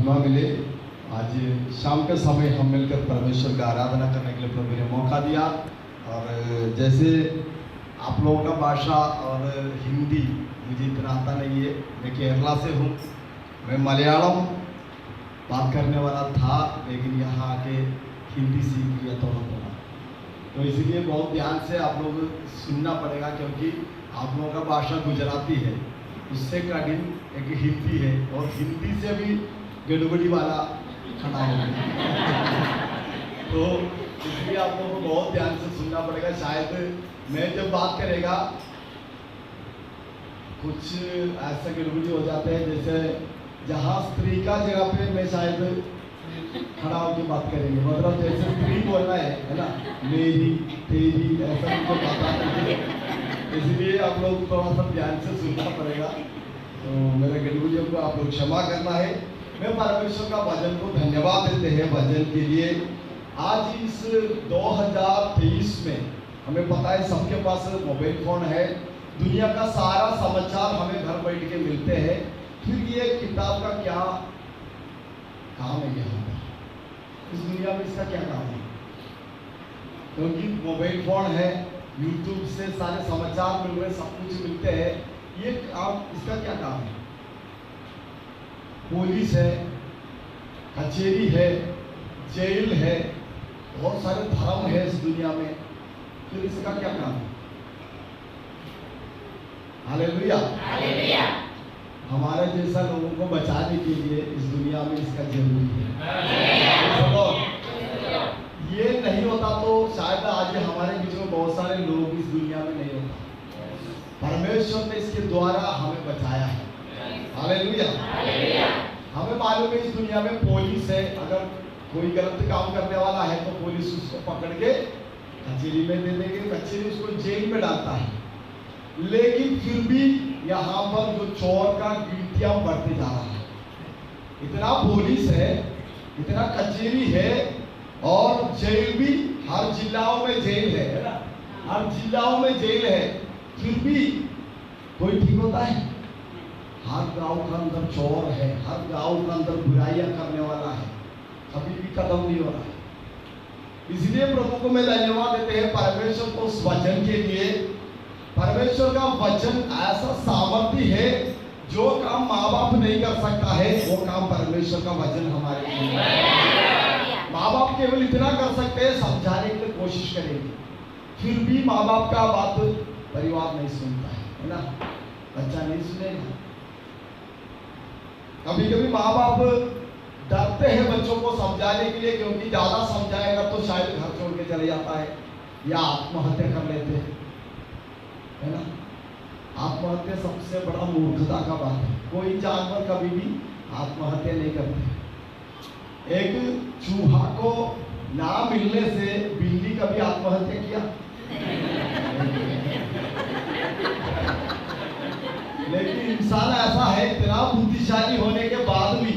महिमा मिले। आज शाम के समय हम मिलकर परमेश्वर का आराधना करने के लिए प्रभु ने मौका दिया। और जैसे आप लोगों का भाषा और हिंदी मुझे इतना आता नहीं है, मैं केरला से हूँ, मैं मलयालम बात करने वाला था, लेकिन यहाँ आके हिंदी सीख लिया थोड़ा थोड़ा, तो इसलिए बहुत ध्यान से आप लोग सुनना पड़ेगा, क्योंकि आप लोगों का भाषा गुजराती है, उससे कठिन एक हिंदी है, और हिंदी से भी गड़बड़ी वाला खड़ा हो तो इसलिए आप लोगों को बहुत ध्यान से सुनना पड़ेगा। शायद मैं जब बात करेगा कुछ ऐसा गड़बड़ी हो जाते हैं, जैसे जहाँ स्त्री का जगह पे मैं शायद खड़ा होकर बात करेंगे, मतलब जैसे स्त्री बोलना है ना, मेरी तेरी ऐसा मुझे पता नहीं है, इसलिए आप लोग थोड़ा सा ध्यान से सुनना पड़ेगा। तो मेरे गड़बड़ियों को आप लोग क्षमा करना है। मैं परमेश्वर का वचन को धन्यवाद देते हैं वचन के लिए। आज इस 2023 में हमें पता है सबके पास मोबाइल फोन है, दुनिया का सारा समाचार हमें घर बैठ के मिलते हैं, फिर ये किताब का क्या काम है यहाँ पर, इस दुनिया में इसका क्या काम है? क्योंकि मोबाइल फोन है, यूट्यूब से सारे समाचार मिल रहे, सब कुछ मिलते हैं, ये काम, इसका क्या काम है? पुलिस है, कचेरी है, जेल है, बहुत सारे धर्म है इस दुनिया में, फिर इसका क्या काम है? Hallelujah, hallelujah. हमारे जैसा लोगों को बचाने के लिए इस दुनिया में इसका जरूरी है। ये नहीं होता तो शायद आज हमारे बीच में बहुत सारे लोग इस दुनिया में नहीं होता। परमेश्वर ने इसके द्वारा हमें बचाया है। Hallelujah, hallelujah. हमें मालूम है इस दुनिया में पुलिस है, अगर कोई गलत काम करने वाला है तो पुलिस उसको पकड़ के कचेरी में दे देंगे, कचेरी उसको जेल में डालता है। लेकिन फिर भी यहाँ पर जो चोर का गिनतियां बढ़ते जा रहा है, इतना पुलिस है, इतना कचेरी है, और जेल भी हर जिलाओं में जेल है ना, हर जिलाओं में जेल है, फिर भी कोई ठीक होता है? हर गांव के अंदर चोर है, हर गांव के अंदर बुराइयां करने वाला है, कभी भी खत्म नहीं हो रहा है। इसलिए प्रभु को मैं धन्यवाद देते हैं परमेश्वर को उस वचन के लिए। परमेश्वर का वचन ऐसा सामर्थ्य है, जो काम माँ बाप नहीं कर सकता है वो काम परमेश्वर का वचन हमारे लिए। माँ बाप केवल इतना कर सकते हैं, समझाने के लिए कोशिश करेंगे, फिर भी माँ बाप का बात परिवार नहीं सुनता है ना, बच्चा नहीं सुनेगा। कभी कभी माँ बाप डरते हैं बच्चों को समझाने के लिए, क्योंकि ज्यादा समझाएगा तो शायद घर छोड़ के चले जाता है या आत्महत्या कर लेते हैं, है ना। आत्महत्या सबसे बड़ा मूर्खता का बात है। कोई जानवर कभी भी आत्महत्या नहीं करते। एक चूहा को ना मिलने से बिल्ली कभी आत्महत्या किया? लेकिन इंसान ऐसा है, इतना बुद्धिशाली होने के बाद भी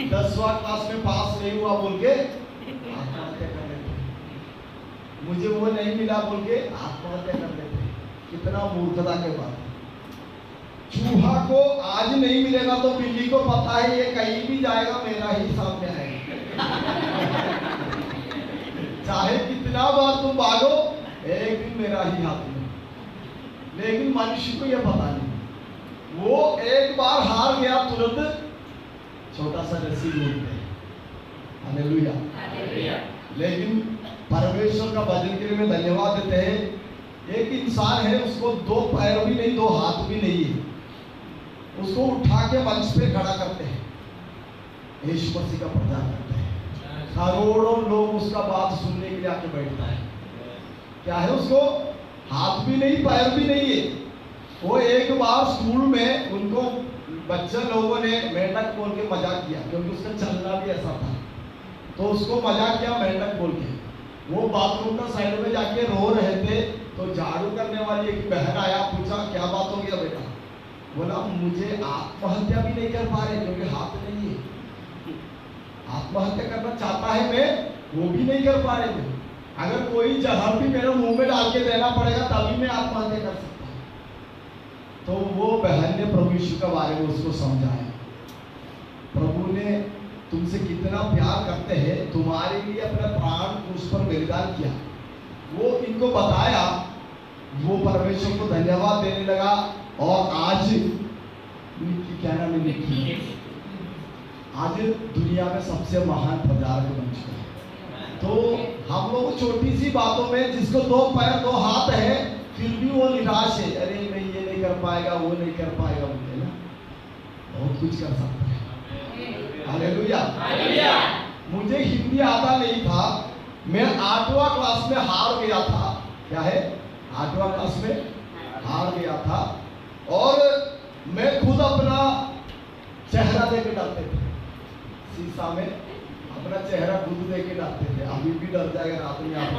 10वां क्लास में पास नहीं हुआ बोल के आत्महत्या कर लेते, मुझे वो नहीं मिला बोल के आत्महत्या कर लेते। कितना मूर्खता के बात। चूहा को आज नहीं मिलेगा तो बिल्ली को पता है ये कहीं भी जाएगा मेरा ही सामने आएगा। चाहे कितना बार तुम भागो, एक दिन मेरा ही हाथ में। लेकिन मनुष्य को यह पता नहीं, वो एक बार हार गया तुरंत छोटा सा रस्सी ढूंढते हैं। Hallelujah, hallelujah. लेकिन परमेश्वर का वचन के लिए मैं धन्यवाद देते हैं। एक इंसान है, उसको 2 पैर भी नहीं, 2 हाथ भी नहीं है, उसको उठा के मंच पे खड़ा करते हैं, यीशु मसीह का प्रचार करते हैं, करोड़ों लोग उसका बात सुनने के लिए आके बैठता है। क्या है, उसको हाथ भी नहीं, पैर भी नहीं है। वो एक बार स्कूल में उनको बच्चे लोगों ने मेंढक बोल के मजाक किया, क्योंकि उसका चलना भी ऐसा था, तो उसको मजाक किया मेंढक बोल के। वो बाथरूम का साइड में जाके रो रहे थे, तो झाड़ू करने वाली एक बहन आया, पूछा क्या बात हो गया बेटा? बोला मुझे आत्महत्या भी नहीं कर पा रहे क्योंकि हाथ नहीं है, आत्महत्या करना चाहता है मैं, वो भी नहीं कर पा रहे थे। अगर कोई जहर भी मेरे मुंह में डाल के देना पड़ेगा तभी मैं आत्महत्या कर सकता हूँ। तो वो बहन ने प्रभु यीशु के बारे में उसको समझाया। प्रभु ने करते हैं, तुम्हारे लिए अपना प्राण उस पर बलिदान किया, वो इनको बताया, वो परमेश्वर को धन्यवाद देने लगा। और आज निक्की, क्या नाम है निक्की, आज दुनिया में सबसे महान प्रचारक बन चुका है। तो हम लोग छोटी सी बातों में, जिसको 2 पैर 2 हाथ है फिर भी वो निराश है, अरे मैं ये नहीं कर पाएगा, वो नहीं कर पाएगा, मुझे ना बहुत कुछ कर सकता है। हालेलुया। मुझे हिंदी आता नहीं था, मैं 8वां क्लास में हार गया था। क्या है? 8वां क्लास में हार गया था। और मैं खुद अपना चेहरा देख के डरते थे, शीशा में अपना चेहरा खुद देख के डरते थे। अभी भी डर जाएगा रात में आप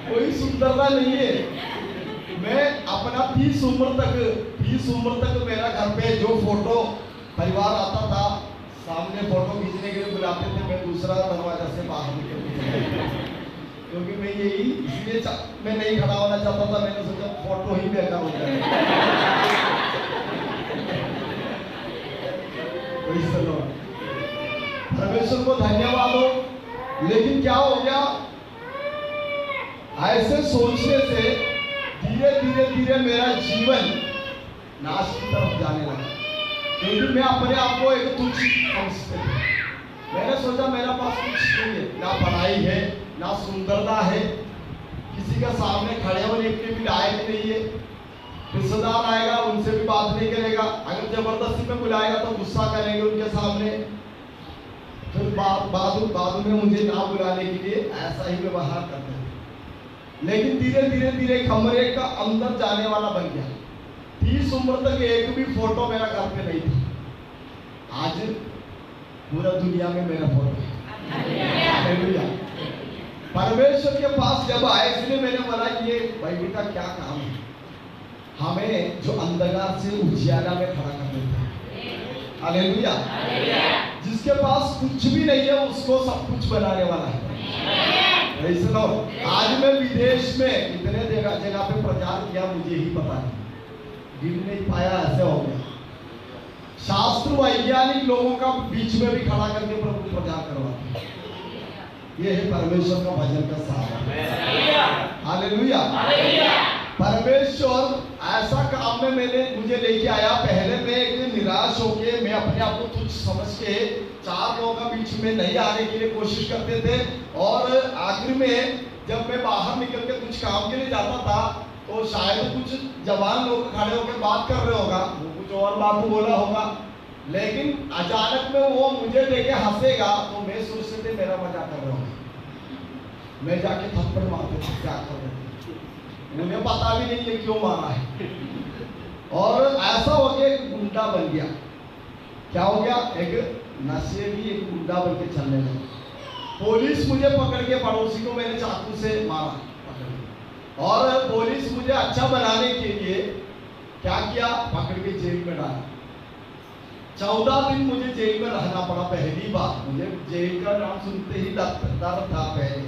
कोई सुंदरता नहीं है। मैं अपना 30 उम्र तक मेरा घर पे जो फोटो परिवार आता था, सामने फोटो खींचने के लिए बुलाते थे, मैं दूसरा दरवाजा से बाहर निकल के, क्योंकि मैं यही इसलिए मैं नहीं खड़ा होना चाहता था। मैंने सोचा फोटो ही बेकार हो जाएगा। परमेश्वर को धन्यवाद हो। लेकिन क्या हो गया, ऐसे सोचने से धीरे धीरे मेरा जीवन नाश की तरफ जाने लगा, क्योंकि मैं अपने आप को एक तुच्छ समझते थे। मैंने सोचा मेरा पास कुछ नहीं है, ना पढ़ाई है, ना सुंदरता है, किसी के सामने खड़े होने के भी लायक नहीं है। रिश्तेदार आएगा उनसे भी बात नहीं करेगा, अगर जबरदस्ती में बुलाएगा तो गुस्सा करेंगे उनके सामने, फिर बाद में मुझे ना बुलाने के लिए ऐसा ही व्यवहार करते थे। लेकिन धीरे धीरे कमरे का अंदर जाने वाला बन गया। 30 उम्र तक एक भी फोटो मेरा घर पे नहीं था। आज पूरा दुनिया में मेरा फोटो है। हालेलुया। परमेश्वर के पास जब आए, इसलिए मैंने बोला ये बाइबल का क्या काम है, हमें जो अंधकार से उजियारा में खड़ा कर देता है। हालेलुया। जिसके पास कुछ भी नहीं है उसको सब कुछ बनाने वाला है। आज मैं विदेश में इतने जगह पे प्रचार किया, मुझे ही पता नहीं, गिन नहीं पाया, ऐसे हो गया। शास्त्र वैज्ञानिक लोगों का बीच में भी खड़ा करके प्रभु प्रचार करवाते। ये है परमेश्वर का भजन का साथ। हालेलुया। परमेश्वर ऐसा काम में मुझे लेके आया। पहले मैं एक निराश होके, मैं अपने आप को तुच्छ समझ के 4 लोगों का बीच में नहीं आने के लिए कोशिश करते थे। और आखिर में जब मैं बाहर निकल के कुछ काम के लिए जाता था, तो शायद कुछ जवान लोग खड़े होकर बात कर रहे होगा, वो कुछ और बात बोला होगा, लेकिन अचानक में वो मुझे देखे हंसेगा, तो मैं सोचते थे मेरा मजाक कर रहा हूँ। मैं जाके थप्पड़ मारते थे, क्या कर रहे थे, मुझे पता भी नहीं है क्यों मारा है। और ऐसा हो गया, एक गुंडा बन गया। क्या हो गया? एक नशे भी एक गुंडा बन के चलने लगा। पुलिस मुझे पकड़ के, पड़ोसी को मैंने चाकू से मारा पकड़, और पुलिस मुझे अच्छा बनाने के लिए क्या किया, पकड़ के जेल में डाला। 14 दिन मुझे जेल में रहना पड़ा। पहली बार मुझे जेल का नाम सुनते ही डर था। पहले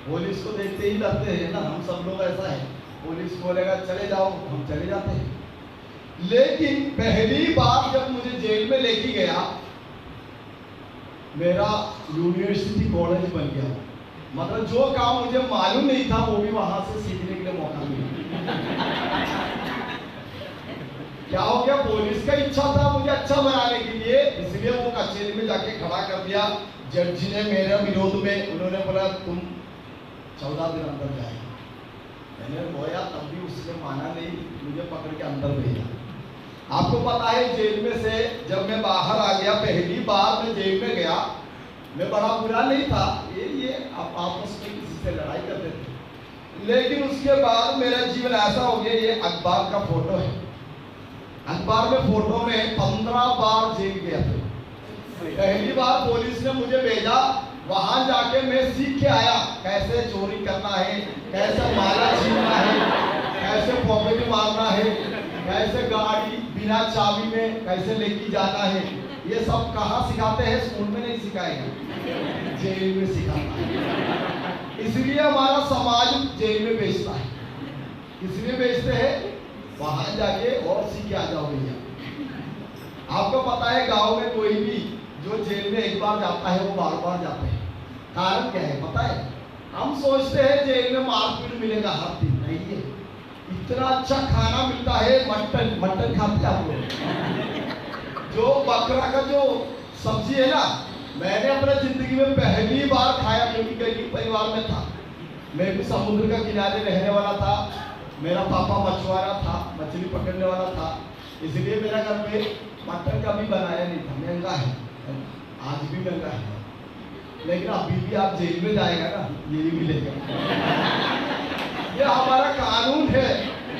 पुलिस को देखते ही डरते हैं ना, हम सब लोग ऐसा है, पुलिस बोलेगा चले जाओ, हम चले जाते हैं। लेकिन पहली बार जब मुझे जेल में लेके गया, मेरा यूनिवर्सिटी कॉलेज बन गया। मतलब जो काम मुझे मालूम नहीं था वो भी वहां से सीखने के लिए मौका मिला। क्या हो गया, पुलिस का इच्छा था मुझे अच्छा बनाने के लिए, इसलिए वो कचहरी में जाके खड़ा कर दिया। जज ने मेरे विरोध में, उन्होंने बोला तुम 14 दिन अंदर जाएगा। मैंने रोया, तब भी उसने माना नहीं, मुझे पकड़ के अंदर भेजा। आपको पता है जेल में से जब मैं बाहर आ गया, पहली बार मैं जेल में गया, मैं बड़ा बुरा नहीं था, ये आपस में किसी से लड़ाई करते थे। लेकिन उसके बाद मेरा जीवन ऐसा हो गया, ये अखबार का फोटो है, अखबार में फोटो में 15 बार जेल गया था। पहली बार पुलिस ने मुझे भेजा, वहां जाके मैं सीख के आया कैसे चोरी करना है, कैसे माला छीनना है, कैसे पॉकेट मारना है, कैसे गाड़ी बिना चाबी में कैसे लेके जाना है। ये सब कहाँ सिखाते हैं? स्कूल में नहीं सिखाएगा, जेल में सिखाता है। इसलिए हमारा समाज जेल में बेचता है। इसलिए बेचते हैं, वहां जाके और सीख के आ जाओ भैया। आपको पता है गांव में कोई भी जो जेल में एक बार जाता है वो बार बार जाते हैं। कारण क्या है पता है? हम सोचते हैं जेल में मारपीट मिलेगा हर दिन, नहीं है। इतना अच्छा खाना मिलता है, मटन। मटन खाते आप लोग? जो बकरा का जो सब्जी है ना, मैंने अपने जिंदगी में पहली बार खाया, क्योंकि गरीब परिवार में था। मैं भी समुद्र का किनारे रहने वाला था, मेरा पापा मछुआरा था, मछली पकड़ने वाला था, इसलिए मेरा घर पे मटन कभी बनाया नहीं था। महंगा है, आज भी महंगा है, लेकिन अभी भी आप जेल में जाएगा ना, ये भी मिलेगा। ये हमारा कानून है,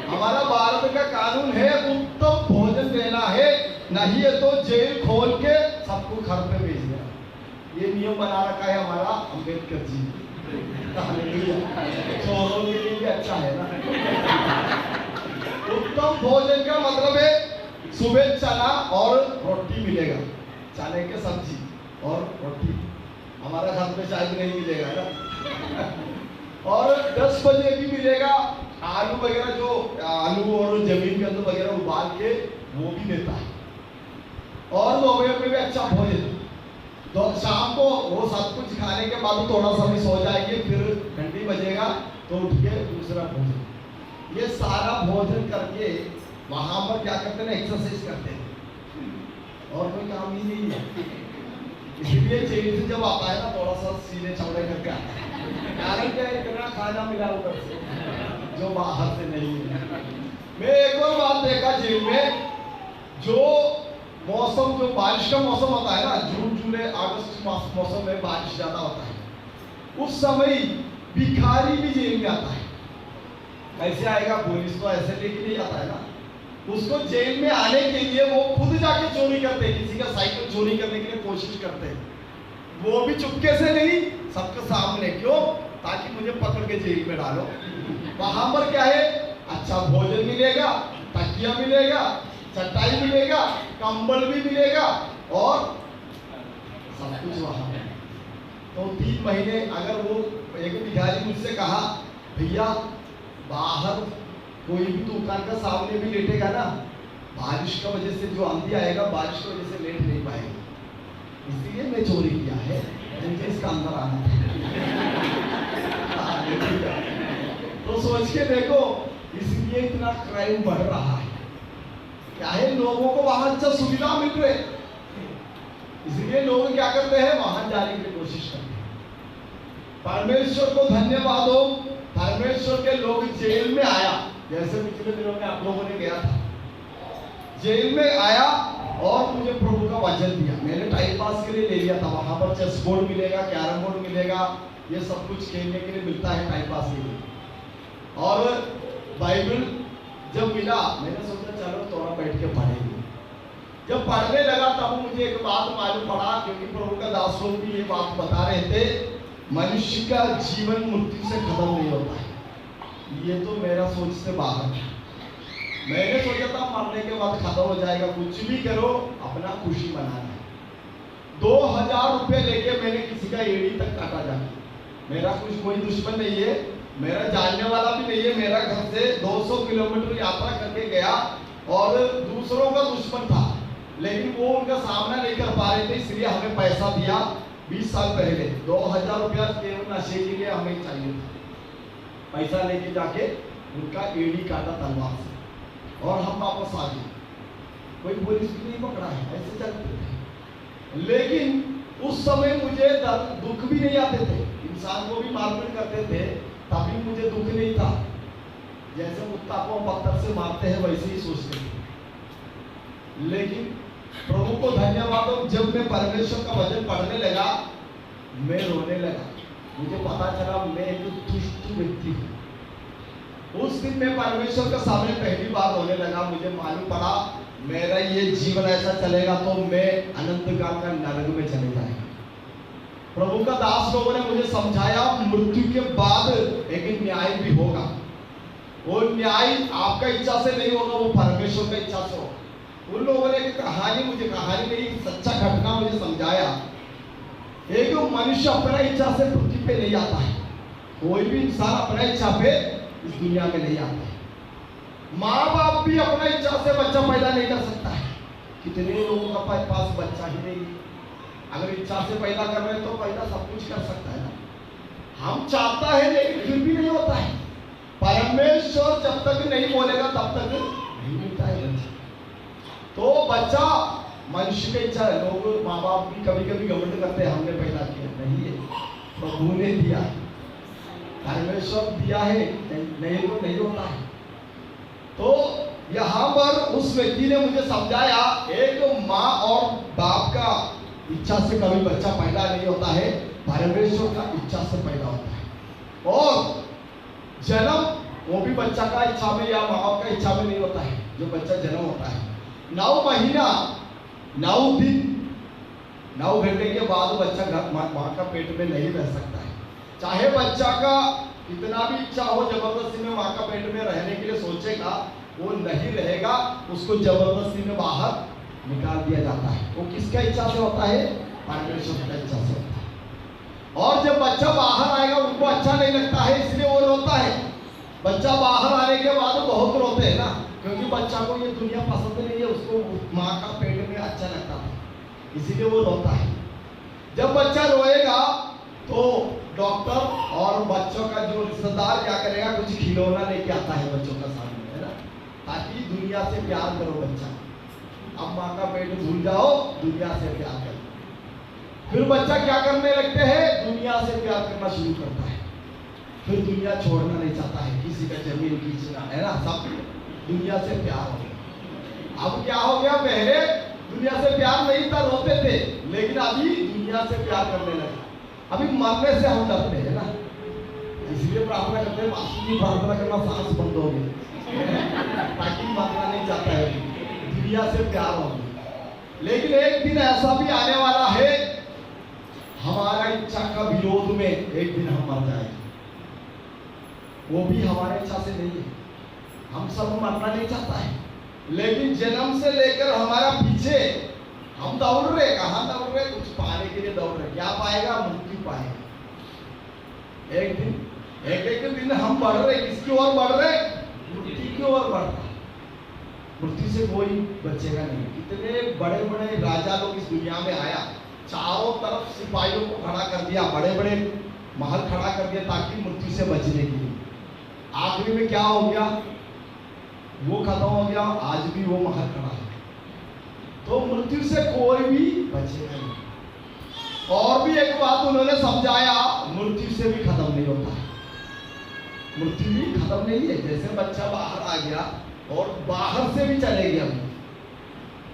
हमारा भारत का कानून है, उत्तम भोजन देना है, नहीं है तो जेल खोल के सबको घर पे भेज देना। ये नियम बना रखा है हमारा अम्बेडकर जी। चोरों के लिए भी अच्छा है ना। उत्तम भोजन का मतलब है सुबह चना और रोटी मिलेगा, चने के सब्जी और रोटी। हमारा घर में शायद नहीं मिलेगा ना। और 10 बजे भी मिलेगा आलू वगैरह, जो आलू और जमीन के अंदर वगैरह उबाल के वो भी देता है। और दोपहर में भी अच्छा भोजन। तो शाम को वो सब कुछ खाने के बाद थोड़ा सा भी सो जाएंगे, फिर घंटी बजेगा तो उठ के दूसरा भोजन। ये सारा भोजन करके वहां पर क्या करते हैं? एक्सरसाइज करते हैं, और कोई काम ही नहीं है। इसलिए जेल से जब आता है ना, थोड़ा सा सीने चौड़े करके आता है। कारण क्या है? इतना खाना मिला ऊपर से जो बाहर से नहीं है। मैं एक और बात देखा जेल में, जो मौसम, जो बारिश का मौसम होता है ना, जून जुलाई अगस्त मौसम में बारिश ज्यादा होता है, उस समय भिखारी भी जेल में आता है। कैसे आएगा? पुलिस तो ऐसे लेके नहीं आता है ना, उसको जेल में आने के लिए वो खुद जाके चोरी करते हैं, किसी का साइकिल चोरी करने के लिए कोशिश करते हैं, वो भी चुपके से नहीं, सबके सामने। क्यों? ताकि मुझे पकड़ के जेल में डालो। वहां पर क्या है? अच्छा भोजन मिलेगा, तकिया मिलेगा, चटाई मिलेगा, कंबल भी मिलेगा, और सब कुछ वहां है। तो 3 महीने अगर वो एक भिखारी मुझसे कहा, भैया बाहर कोई भी दुकान का सामने भी लेटेगा ना, बारिश का वजह से जो आंधी आएगा, बारिश की वजह से लेट नहीं पाएगा, इसलिए मैं चोरी किया है, मुझे इसका अंदर आना है। तो सोच के देखो, इसलिए इतना क्राइम बढ़ रहा है। क्या है? लोगों को वहां अच्छा सुविधा मिल रही, इसलिए लोग क्या करते हैं? वहां जाने की कोशिश करते हैं। परमेश्वर को धन्यवाद हो, परमेश्वर के लोग जेल में आया, जैसे पिछले दिनों में आप लोगों ने गया था, जेल में आया और मुझे प्रभु का वचन दिया। मैंने टाइम पास के लिए ले लिया था, वहां पर चेस बोर्ड मिलेगा, कैरम बोर्ड मिलेगा, ये सब कुछ खेलने के लिए मिलता है टाइम पास के लिए। और बाइबल जब मिला, मैंने सोचा चलो थोड़ा बैठ के पढ़ेंगे। जब पढ़ने लगा तब मुझे एक बात मालूम पड़ा, क्योंकि प्रभु का दास लोग भी ये बात बता रहे थे, मनुष्य का जीवन मृत्यु से खत्म नहीं होता है। ये तो मेरा सोच से बाहर था। मैंने सोचा था मरने के बाद खत्म हो जाएगा, कुछ भी करो अपना खुशी मनाना है। 2000 रुपये लेके मैंने किसी का एड़ी तक काटा जाके। मेरा कुछ कोई दुश्मन नहीं है, मेरा जानने वाला भी नहीं है, मेरा घर से 200 किलोमीटर यात्रा करके गया, और दूसरों का दुश्मन था, लेकिन वो उनका सामना नहीं कर पा रहे थे, इसलिए हमें पैसा दिया। 20 साल पहले 2000 रुपया केवल नशे के लिए हमें चाहिए था। पैसा लेके जाके उनका एड़ी काटा तलवार से, और हम वापस आ गए। कोई पुलिस भी नहीं पकड़ा है, ऐसे चलते थे। लेकिन उस समय मुझे दुख भी नहीं आते थे, इंसान को भी मारपीट करते थे, तभी मुझे दुख नहीं था। जैसे कुत्ता को पत्थर से मारते हैं वैसे ही सोचते थे। लेकिन प्रभु को धन्यवाद हो, जब मैं परमेश्वर का वचन पढ़ने लगा, मैं रोने लगा। मुझे पता चला मैं एक दुष्ट व्यक्ति हूँ। उस दिन मैं परमेश्वर के सामने पहली बार रोने लगा। मुझे मालूम पड़ा मेरा ये जीवन ऐसा चलेगा तो मैं अनंत काल का नरक में चले जाएगा। प्रभु का दास लोगों ने मुझे समझाया मृत्यु के बाद एक न्याय भी होगा। वो न्याय आपका इच्छा से नहीं होगा, वो परमेश्वर का इच्छा से होगा। उन लोगों ने एक कहानी नहीं, सच्चा घटना मुझे समझाया। एक मनुष्य अपना इच्छा से पृथ्वी पे नहीं आता है, कोई भी इंसान अपना इच्छा पे इस दुनिया में नहीं आता है। माँ बाप भी अपना इच्छा से बच्चा पैदा नहीं कर सकता है, कितने लोगों का पास बच्चा ही नहीं है। अगर इच्छा से पैदा कर रहे हैं तो पैदा सब कुछ कर सकता है ना। हम चाहता है लेकिन फिर भी नहीं होता है। परमेश्वर जब तक नहीं बोलेगा तब तक नहीं मिलता है बच्चा। तो बच्चा मनुष्य की इच्छा है। लोग माँ बाप भी कभी कभी घमंड करते हैं हमने पैदा किया, नहीं है, प्रभु ने दिया है, परमेश्वर दिया है, नहीं तो नहीं होता है। तो यहाँ पर उस व्यक्ति ने मुझे समझाया, एक तो माँ और बाप का इच्छा से कभी बच्चा पैदा नहीं होता है, परमेश्वर का इच्छा से पैदा होता है। और जन्म वो भी बच्चा का इच्छा में या माँ बाप का इच्छा में नहीं होता है। जो बच्चा जन्म होता है 9 महीना 9 दिन 9 घंटे के बाद बच्चा माँ का पेट में नहीं रह सकता है। चाहे बच्चा का कितना भी इच्छा हो, जबरदस्ती में माँ का पेट में रहने के लिए सोचेगा, वो नहीं रहेगा, उसको जबरदस्ती में बाहर निकाल दिया जाता है। वो किसका इच्छा से होता है? परमेश्वर का इच्छा से होता है। और जब बच्चा बाहर आएगा उनको अच्छा नहीं लगता है, इसलिए वो रोता है। बच्चा बाहर आने के बाद बहुत रोते हैं ना, क्योंकि बच्चा को ये दुनिया पसंद नहीं है, उसको माँ का पेट में अच्छा लगता है, इसीलिए वो रोता है। जब बच्चा रोएगा तो डॉक्टर और बच्चों का जो रिश्तेदार क्या करेगा, कुछ खिलौना लेके आता है बच्चों का सामने, है ना, ताकि दुनिया से प्यार करो बच्चा। अब माँ का पेट भूल जाओ, दुनिया से प्यार करो। फिर बच्चा क्या करने लगते हैं? दुनिया से प्यार करना शुरू करता है। फिर दुनिया छोड़ना नहीं चाहता है, किसी का जमीन खींचना, है ना, सब दुनिया से प्यार हो गया। अब क्या हो गया? पहले दुनिया से प्यार नहीं था, रोते थे, लेकिन अभी दुनिया से प्यार करने लगे। अभी मरने से हम डरते हैं ना, इसलिए प्रार्थना करते हैं, मासूम की प्रार्थना करना सांस बंद हो गई, ताकि मरना नहीं चाहता है, दुनिया से प्यार हो गया। लेकिन एक दिन ऐसा भी आने वाला है, हमारा इच्छा का विरोध में एक दिन हम मर जाएंगे। वो भी हमारे इच्छा से नहीं है, हम सब मरना नहीं चाहता है, लेकिन जन्म से लेकर हमारा पीछे हम दौड़ रहे। कहाँ दौड़ रहे? कुछ पाने के लिए दौड़ रहे। क्या पाएगा? मृत्यु पाएगा। एक दिन हम बढ़ रहे, किसकी ओर बढ़ रहे? मृत्यु की ओर बढ़ रहा। मृत्यु से कोई बचेगा नहीं। कितने बड़े बड़े राजा लोग इस दुनिया में आया, चारों तरफ सिपाहियों को खड़ा कर दिया, बड़े बड़े महल खड़ा कर दिया ताकि मृत्यु से बचने के लिए। आखिरी में क्या हो गया? वो खत्म हो गया, आज भी वो महल खड़ा है। तो मृत्यु से कोई भी बचेगा नहीं। और भी एक बात उन्होंने समझाया, मृत्यु से भी खत्म नहीं होता है। मृत्यु भी खत्म नहीं है। जैसे बच्चा बाहर आ गया और बाहर से भी चले गया,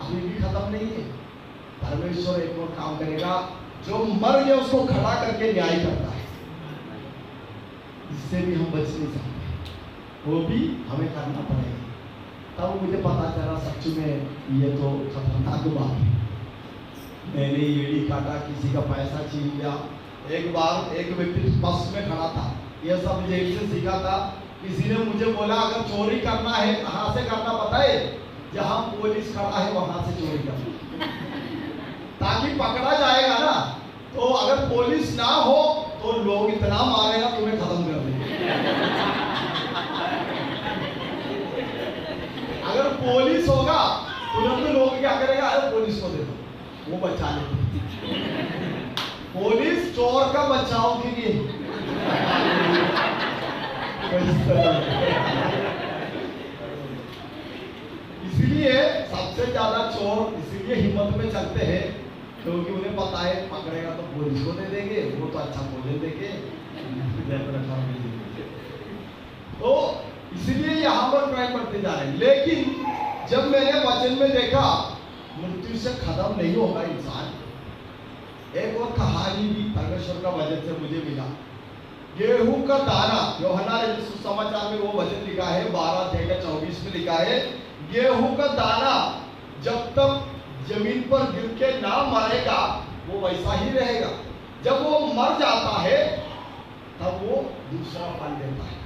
अभी भी खत्म नहीं है। परमेश्वर एक और काम करेगा, जो मर गया उसको खड़ा करके न्याय करता है। इससे भी हम बच नहीं सकते, वो भी हमें करना पड़ेगा। तब मुझे पता चला सच में ये तो खतरनाक बात है। मैंने एड़ी काटा, किसी का पैसा छीन लिया। एक बार एक व्यक्ति बस में खड़ा था, ये सब जेल से सीखा था। किसी ने मुझे बोला, अगर चोरी करना है कहाँ से करना पता है? जहाँ पुलिस खड़ा है वहां से चोरी करना, ताकि पकड़ा जाएगा ना। तो अगर पुलिस ना हो तो लोग इतना मारेगा तुम्हें खत्म कर देंगे। अगर पुलिस होगा तुरंत लोग क्या करेगा? अरे पुलिस को दे दो, वो बचा ले। पुलिस चोर का बचाव के लिए। इसलिए सबसे ज्यादा चोर इसलिए हिम्मत में चलते हैं क्योंकि उन्हें पता है पकड़ेगा तो पुलिस को दे देंगे, वो तो अच्छा भोजन देंगे, तो इसलिए यहाँ पर क्राइम बढ़ते जा रहे हैं। लेकिन जब मैंने वचन में देखा मृत्यु से खत्म नहीं होगा इंसान। एक और कहानी भी परमेश्वर का वचन से मुझे मिला। गेहूं का दाना, यूहन्ना ने सुसमाचार में वो वचन लिखा है 12:24 में लिखा है, गेहूं का दाना जब तक जमीन पर गिर के ना मरेगा वो वैसा ही रहेगा। जब वो मर जाता है तब वो दूसरा फल देता है।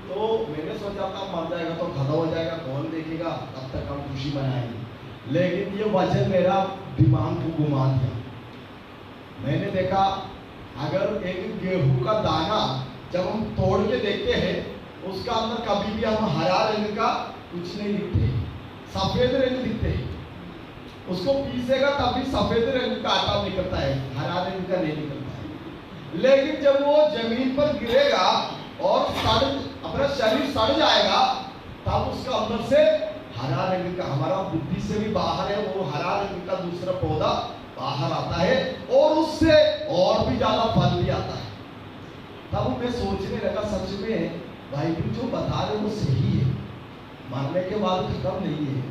तो मैंने सोचा था मर जाएगा तो खत्म हो जाएगा, कौन देखेगा, तब तक हम खुशी मनाएंगे। लेकिन ये वचन मेरा दिमाग को घुमा दिया। मैंने देखा अगर एक गेहूं का दाना जब हम तोड़ के देखते हैं उसका अंदर कभी भी हम हरा रंग का कुछ नहीं दिखते, सफेद रंग दिखते हैं। उसको पीसेगा तब भी सफेद रंग का आटा निकलता है, हरा रंग का नहीं निकलता है। लेकिन जब वो जमीन पर गिरेगा और अपना शरीर सड़ जाएगा, तब उसका अंदर से हरा रंग का, हमारा बुद्धि से भी बाहर है वो हरा रंग का दूसरा पौधा बाहर आता है और उससे और भी ज्यादा फल भी आता है। तब मैं सोचने लगा, सच में बाइबल जो बता रहे वो सही है, मरने के बाद खत्म नहीं है,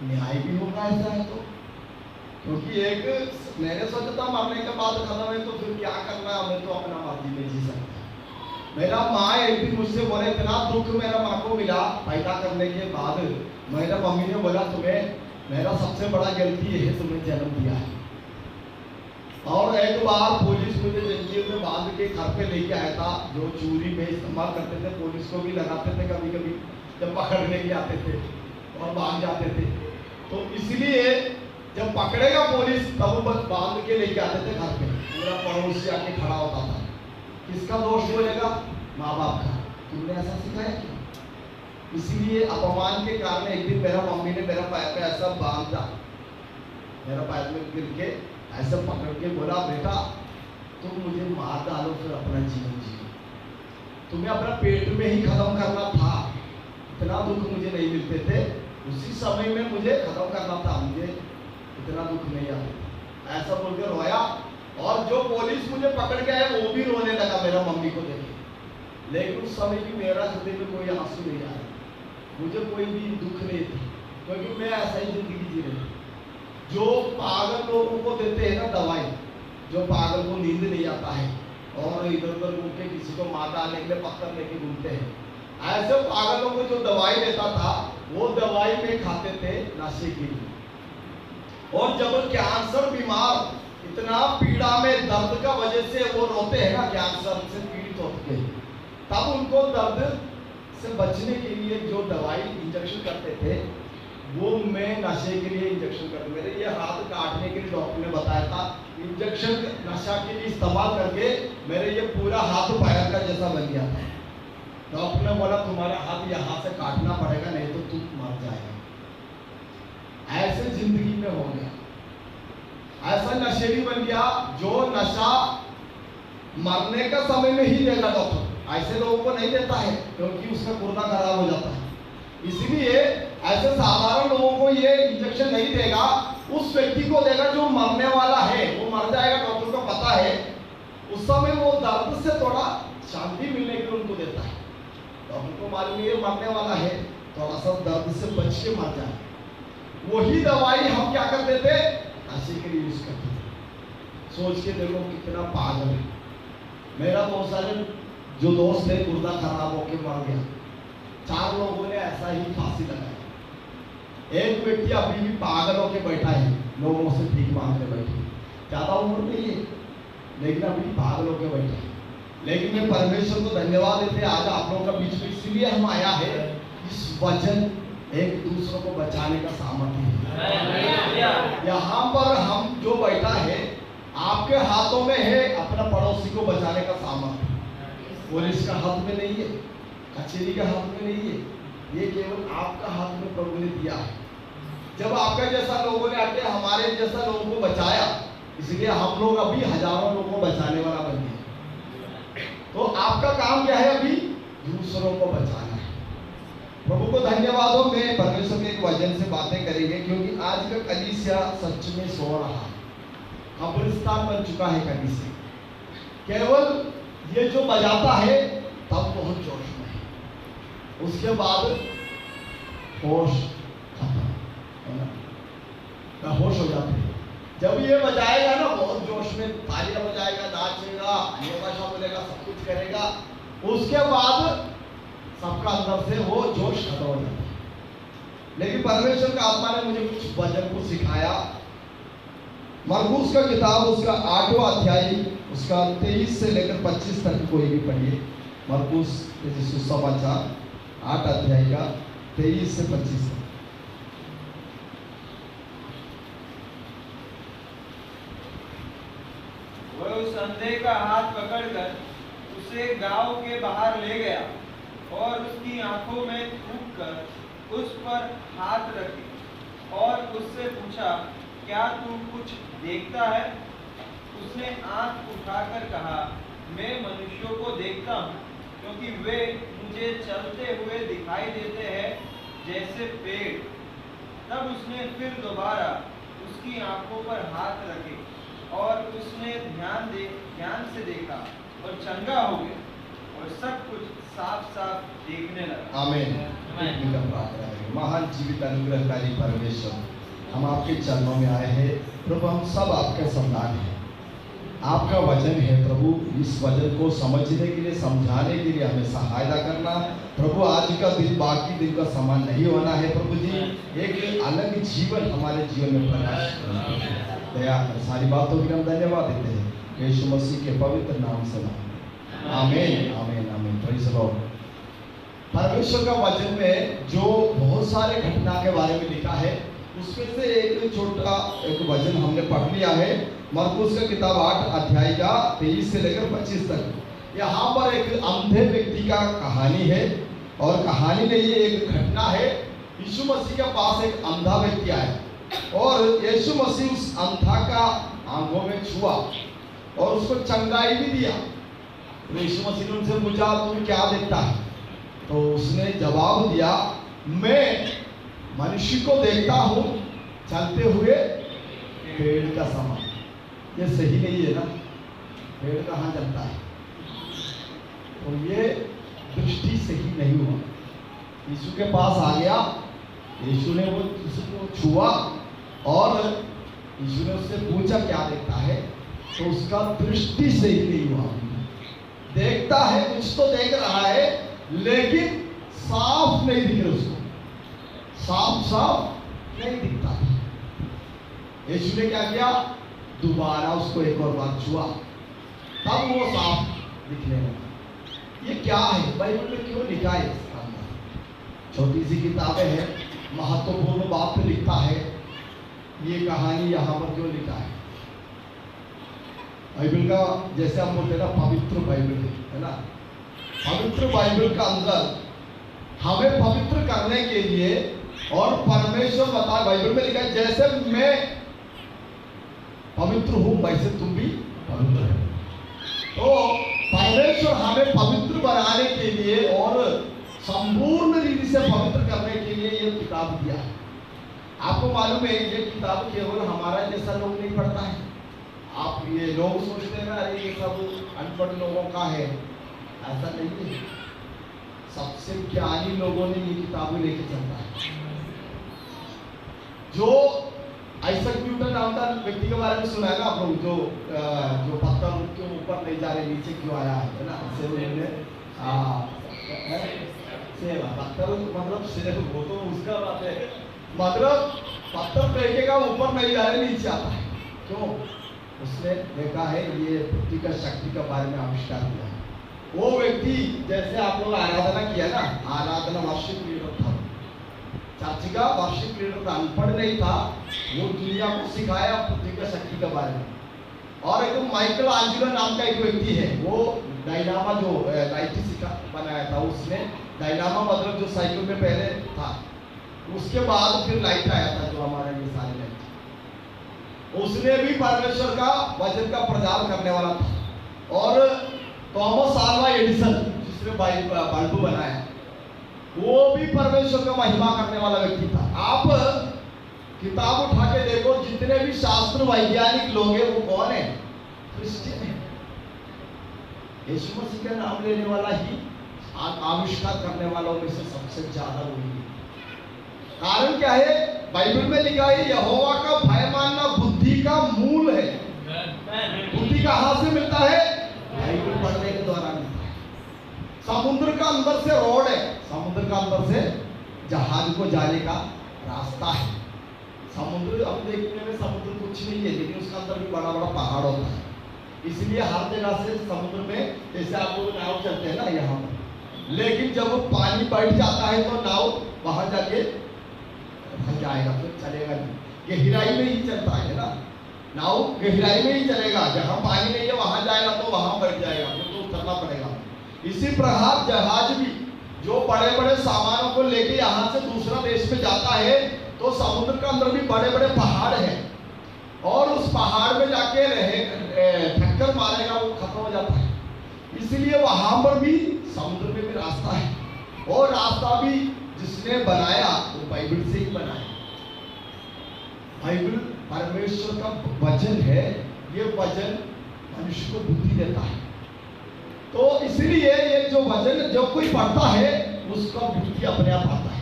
न्याय भी होगा ऐसा है तो। क्योंकि एक मैंने सोचा था मरने के बाद खत्म है तो फिर क्या करना है, हमें तो अपना मर्जी में जी सकते हैं। मेरा माँ एक दिन मुझसे बोले, इतना दुख मेरा माँ को मिला पैदा करने के बाद। मेरा मम्मी ने बोला, तुम्हें मेरा सबसे बड़ा गलती है तुम्हें जन्म दिया है। और एक बार पुलिस मुझे जंजीर में बांध के घर पे लेके आया था, जो चोरी में इस्तेमाल करते थे, पुलिस को भी लगाते थे कभी कभी जब पकड़ने के आते थे और भाग जाते थे। तो इसलिए जब पकड़ेगा पुलिस तब बस बांध के लेके आते थे घर पे। पूरा पड़ोसी आके खड़ा होता था, किसका दोष बोलेगा? माँ बाप का। तुमने ऐसा सिखाया क्या? इसलिए अपमान के कारण एक दिन मेरा मम्मी ने मेरा पैर पे ऐसा बांधा, मेरा पैर में गिर के ऐसा पकड़ के बोला, बेटा तुम मुझे मार डालो फिर अपना जीवन जियो, तुम्हें अपना पेट में ही खत्म करना था, इतना दुख मुझे नहीं मिलते थे, उसी समय में मुझे खत्म करना था, मुझे इतना दुख नहीं आता। ऐसा बोलकर रोया और जो पुलिस मुझे पकड़ के आया वो भी रोने लगा मेरा मम्मी को देखे। लेकिन उस समय भी मेरा हृदय में कोई आंसू नहीं आया, मुझे कोई भी दुख नहीं था, क्योंकि मैं ऐसा ही जिंदगी जी रही। जो पागल लोगों को देते हैं ना दवाई, जो पागल को नींद नहीं आता है और इधर उधर घूम के किसी को मार डालने के लिए पत्थर लेके घूमते हैं, ऐसे पागलों को जो दवाई देता था वो दवाई में खाते थे नशे के लिए। और जब कैंसर बीमार इतना पीड़ा में दर्द का वजह से वो रोते हैं ना, कैंसर से पीड़ित होते हैं, तब उनको दर्द से बचने के लिए जो दवाई इंजेक्शन करते थे वो मैं नशे के लिए इंजेक्शन कर, मेरे ये हाथ काटने के लिए डॉक्टर ने बताया था, इंजेक्शन नशा के लिए इस्तेमाल करके मेरे ये पूरा हाथ पैर का जैसा बन गया था। डॉक्टर ने बोला तुम्हारा हाथ यहाँ से काटना पड़ेगा नहीं तो तुम मर जाएगा। ऐसे जिंदगी में हो गया, ऐसा नशेड़ी बन गया जो नशा मरने का समय में ही देगा डॉक्टर, ऐसे लोगों को नहीं देता है क्योंकि उसका गुर्दा खराब हो जाता है। इसलिए ऐसे साधारण लोगों को ये इंजेक्शन नहीं देगा, उस व्यक्ति को देगा जो मरने वाला है, वो मर जाएगा, डॉक्टर को पता है, उस समय वो दर्द से थोड़ा शांति मिलने के लिए उनको देता है। डॉक्टर को मालूम ये मरने वाला है, थोड़ा सा दर्द से बच के मर जाए, वही दवाई हम क्या करते थे, नशे के लिए यूज करते थे। सोच के देखो कितना पागल है। मेरा बहुत सारे जो दोस्त है गुर्दा खराब होके मर गया, 4 लोगों ने ऐसा ही फांसी लगाई। एक व्यक्ति अभी भी पागल होके बैठा है, लोगों से भीख मांगने बैठे, ज्यादा उम्र नहीं है लेकिन अभी पागल होके बैठा है। लेकिन मैं परमेश्वर को धन्यवाद देते आज आप लोगों का बीच में, इसलिए हम आया है, इस वचन एक दूसरों को बचाने का सामर्थ्य है। यहाँ पर हम जो बैठा है आपके हाथों में है, अपना पड़ोसी को बचाने का सामर्थ्य। पुलिस का हाथ में नहीं है, कचेरी का हाथ में नहीं है, ये केवल आपका हाथ में प्रभु ने दिया है। जब आपका जैसा लोगों ने आके हमारे जैसा लोगों को बचाया, इसलिए हम लोग अभी हजारों लोगों को बचाने वाला बन गए। तो आपका काम क्या है? अभी दूसरों को बचाना है। प्रभु को धन्यवाद हो। मैं परमेश्वर के एक वचन से बातें करेंगे, क्योंकि आज का कलीसिया सच में सो रहा है, कब्रिस्तान बन चुका है कलीसिया। केवल ये जो बजाता है तब बहुत जोश में है, उसके बाद होश खत्म है ना, होश हो जाते हैं। जब ये बजाएगा ना बहुत जोश में, तालियां बजाएगा, नाचेगा, ये भाषा बोलेगा, सब कुछ करेगा, उसके बाद सबका अंदर से वो जोश खत्म हो जाता है। लेकिन परमेश्वर का आत्मा ने मुझे कुछ वचन को सिखाया। मरकुस का किताब उसका 8वां अध्याय उसका 23 से लेकर 25 तक कोई भी पढ़िए। मरकुस सुसमाचार 8 अध्याय का 23 से 25 तक। वह उस अंधे का हाथ पकड़कर उसे गांव के बाहर ले गया और उसकी आंखों में थूक कर उस पर हाथ रखे और उससे पूछा, क्या तू कुछ देखता है? उसने आंख उठाकर कहा, मैं मनुष्यों को देखता हूँ, क्योंकि वे मुझे चलते हुए दिखाई देते हैं जैसे पेड़। तब उसने फिर दोबारा उसकी आंखों पर हाथ रखे और उसने ध्यान से देखा और चंगा हो गया और सब कुछ साफ साफ देखने लगा। आमीन। प्रार्थना करें। महान जीवित अनुग्रहकारी परमेश्वर, हम आपके चरणों में आए हैं प्रभु। हम सब आपके संतान हैं, आपका वचन है प्रभु। इस वचन को समझने के लिए, समझाने के लिए हमें सहायता करना प्रभु। आज का दिन बाकी दिन का समान नहीं होना है प्रभु जी। एक अलग जीवन हमारे जीवन में प्रकाश दया कर। सारी बातों के लिए हम धन्यवाद देते हैं यीशु मसीह के पवित्र नाम से। आमीन आमीन आमीन। Praise the Lord. परमेश्वर का वचन में जो बहुत सारे घटना के बारे में लिखा है, उसमें से एक छोटा एक वचन हमने पढ़ लिया है, मरकुस का किताब 8 अध्याय का 23 से लेकर 25 तक। यहाँ पर एक अंधे व्यक्ति का कहानी है, और कहानी में ये एक घटना है। यीशु मसीह के पास एक अंधा व्यक्ति आया और यीशु मसीह उस अंधा का आंखों में छुआ और उसको चंगाई भी दिया। तो यीशु मसीह ने उनसे पूछा, तुम क्या देखता है? तो उसने जवाब दिया, मैं मनुष्य को देखता हूँ चलते हुए पेड़ का समान। ये सही नहीं है ना, पेड़ कहाँ चलता है? तो ये दृष्टि सही नहीं हुआ। यीशु के पास आ गया, यीशु ने वो उसको छुआ और यीशु ने उससे पूछा क्या देखता है, तो उसका दृष्टि सही नहीं हुआ। देखता है, कुछ तो देख रहा है, लेकिन साफ नहीं दिख रहा उसको, साफ साफ नहीं दिखता। यीशु ने क्या किया? दोबारा उसको एक और बार छुआ, तब वो साफ दिखने लगा। ये क्या है? बाइबल में क्यों लिखा है? छोटी सी किताबें हैं, महत्वपूर्ण बात पे लिखता है। ये कहानी यहाँ पर क्यों लिखा है? बाइबल का जैसे हम बोलते हैं ना, पवित्र बाइबल है ना। पवित्र बाइबल का अंदर हमें पवित्र करने के लिए, और परमेश्वर बता, बाइबल में लिखा है जैसे मैं पवित्र हूं वैसे तुम भी पवित्र हो। तो परमेश्वर हमें पवित्र बनाने के लिए और संपूर्ण रीति से पवित्र करने के लिए ये किताब दिया है। आपको मालूम है, ये किताब केवल हमारा जैसा लोग नहीं पढ़ता है। आप ये लोग सोचते हैं ना, अरे ये सब अनपढ़ लोगों का है, ऐसा नहीं है। सबसे ज्ञानी लोगों ने ये किताबें लेके चलता है। जो आइजैक न्यूटन नाम का व्यक्ति के बारे में सुना है ना आप लोग, जो पत्थर के ऊपर नहीं जा रहे, नीचे क्यों आया है ना। सेब पत्थर मतलब सेब, वो तो उसका बात है। मतलब पत्थर फेंकेगा, ऊपर नहीं जा रहे, नीचे आता है। क्यों? उसने देखा है, ये पृथ्वी का शक्ति के बारे में आविष्कार किया है। वो व्यक्ति जैसे आप लोग आराधना किया ना, आराधना वार्षिक लीडर था, चर्च का वार्षिक लीडर था, अनपढ़ नहीं था। वो दुनिया को सिखाया पृथ्वी का शक्ति के बारे में। और एक माइकल आंजेलो नाम का एक व्यक्ति है, वो डायनामा जो लाइट बनाया था, उसने डायनामा मतलब जो साइकिल में पहले था, उसके बाद फिर लाइट आया था जो हमारे ये सारे लाइट। उसने भी परमेश्वर का वचन का प्रचार करने वाला था। और थॉमस अल्वा एडिसन जिसने बल्ब बनाया, वो भी परमेश्वर का महिमा करने वाला व्यक्ति था। आप किताब उठा के देखो, जितने भी शास्त्र वैज्ञानिक लोग हैं वो कौन है? क्रिश्चियन है। यीशु मसीह का नाम लेने वाला ही आविष्कार करने वालों में से सबसे ज्यादा वही है। कारण क्या है? बाइबल में लिखा है, यहोवा का भय मानना बुद्धि का मूल है। बुद्धि कहाँ से मिलता है? बाइबल पढ़ने के द्वारा मिलता है। समुद्र का अंदर से रोड है, समुद्र का अंदर से जहाज को जाने का रास्ता है। समुद्र अब देखने में समुद्र कुछ नहीं है, लेकिन उसका अंदर भी बड़ा बड़ा पहाड़ होता है। इसलिए हर जगह से समुद्र में, जैसे आप लोग नाव चलते हैं ना यहाँ पर, लेकिन जब पानी बढ़ जाता है तो नाव वहां जाके जाएगा, फिर चलेगा नहीं। गहराई में ही चलता है ना नाव, गहराई में ही चलेगा। जहाँ पानी नहीं है वहां जाएगा तो वहां बैठ जाएगा, फिर तो उतरना पड़ेगा। इसी प्रकार जहाज भी जो बड़े बड़े सामानों को लेके यहाँ से दूसरा देश में जाता है तो समुद्र के अंदर भी बड़े बड़े पहाड़ हैं, और उस पहाड़ में जाके टक्कर मारेगा वो खत्म हो जाता है। इसलिए वहां पर भी समुद्र में भी रास्ता है, और रास्ता भी जिसने बनाया वो बाइबल से ही बनाया। बाइबल परमेश्वर का वचन है, ये वचन मनुष्य को बुद्धि देता है। तो इसलिए ये जो वचन जो कोई पढ़ता है उसका बुद्धि अपने आप आता है।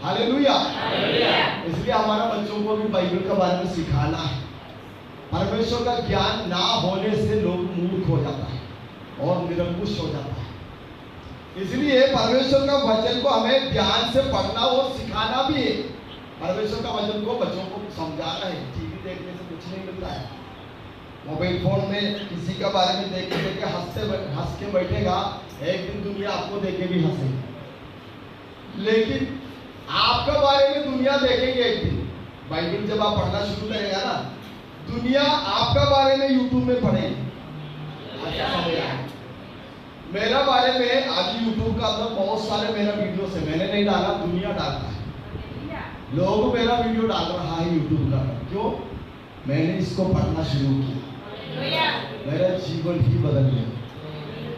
हालेलुया। इसलिए हमारा बच्चों को भी बाइबल के बारे में सिखाना है। परमेश्वर का ज्ञान ना होने से लोग मूर्ख हो जाता है और निरंकुश हो जाता है। इसलिए परमेश्वर का वचन को हमें ध्यान से पढ़ना और सिखाना भी है। परमेश्वर का वचन को बच्चों को समझाना है। टीवी देखने से कुछ नहीं मिलता है। मोबाइल फोन में किसी के बारे में देख के हंस के बैठेगा, एक दिन दुनिया आपको देखे भी हंसेगी। लेकिन आपके बारे में दुनिया देखेंगे एक दिन। बाइबल जब आप पढ़ना शुरू करेगा ना, दुनिया आपका बारे में यूट्यूब में पढ़ेगी। मेरा बारे में आज यूट्यूब का अंदर बहुत सारे मेरा वीडियो से मैंने नहीं डाला, दुनिया डालता है। लोग मेरा वीडियो डाल रहा है यूट्यूब का। क्यों? मैंने इसको पढ़ना शुरू किया, मेरा जीवन ही बदल गया।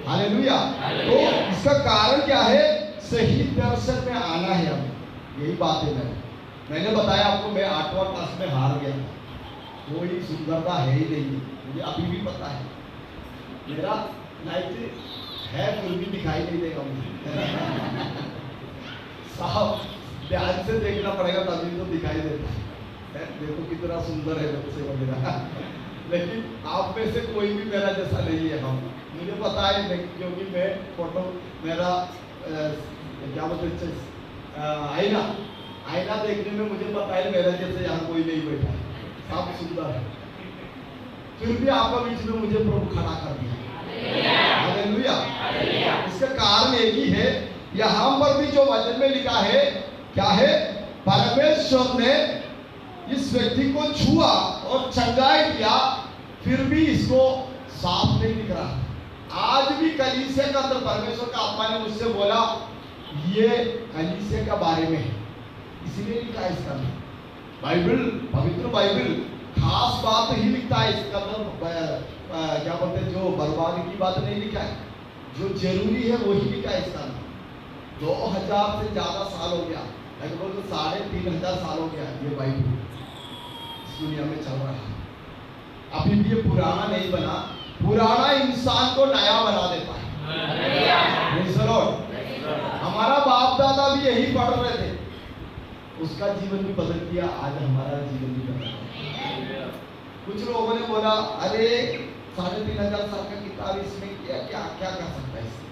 हालेलुया। तो इसका कारण क्या है? सही दर्शन में आना है। हमें यही बात है। मैंने बताया आपको, मैं 8वां क्लास में हार गया। कोई सुंदरता है ही नहीं, मुझे अभी भी पता है। मेरा लाइट है फिर भी दिखाई नहीं देगा मुझे। साहब ध्यान से देखना पड़ेगा तभी तो दिखाई देता है। देखो कितना सुंदर है बच्चे वगैरह। लेकिन आप में से कोई भी मेरा जैसा नहीं है। हम मुझे पता है, क्योंकि मैं फोटो मेरा क्या बोलते आईना देखने में मुझे पता है मेरा जैसे यहाँ कोई नहीं बैठा है, सब सुंदर है। फिर भी आपका बीच में मुझे प्रभु खड़ा कर दिया। हालेलुया। इसका कारण एक ही है, यहाँ पर भी जो वचन में लिखा है क्या है? परमेश्वर ने इस व्यक्ति को छुआ और चंगाई किया, फिर भी इसको साफ नहीं दिख रहा। आज भी कलीसिया के अंदर परमेश्वर का आत्मा ने मुझसे बोला, ये कलीसिया के बारे में है, इसीलिए लिखा है इसका अंदर। बाइबल, पवित्र बाइबल खास बात ही लिखता है इसका अंदर। क्या बोलते हैं, जो बर्बादी की बात नहीं लिखा है, जो जरूरी है वही लिखा है इसका अंदर। 2000 से ज्यादा साल हो गया, लगभग 3500 साल हो गया ये बाइबल इस दुनिया में चल रहा है। अभी भी ये पुराना नहीं बना। पुराना इंसान को नया बना देता है। हमारा बाप दादा भी यही पढ़ रहे थे, उसका जीवन भी बदल दिया, आज हमारा जीवन भी बदल गया। कुछ लोगों ने बोला, अरे 3500 साल का किताब इसमें क्या क्या क्या कर सकता है इससे?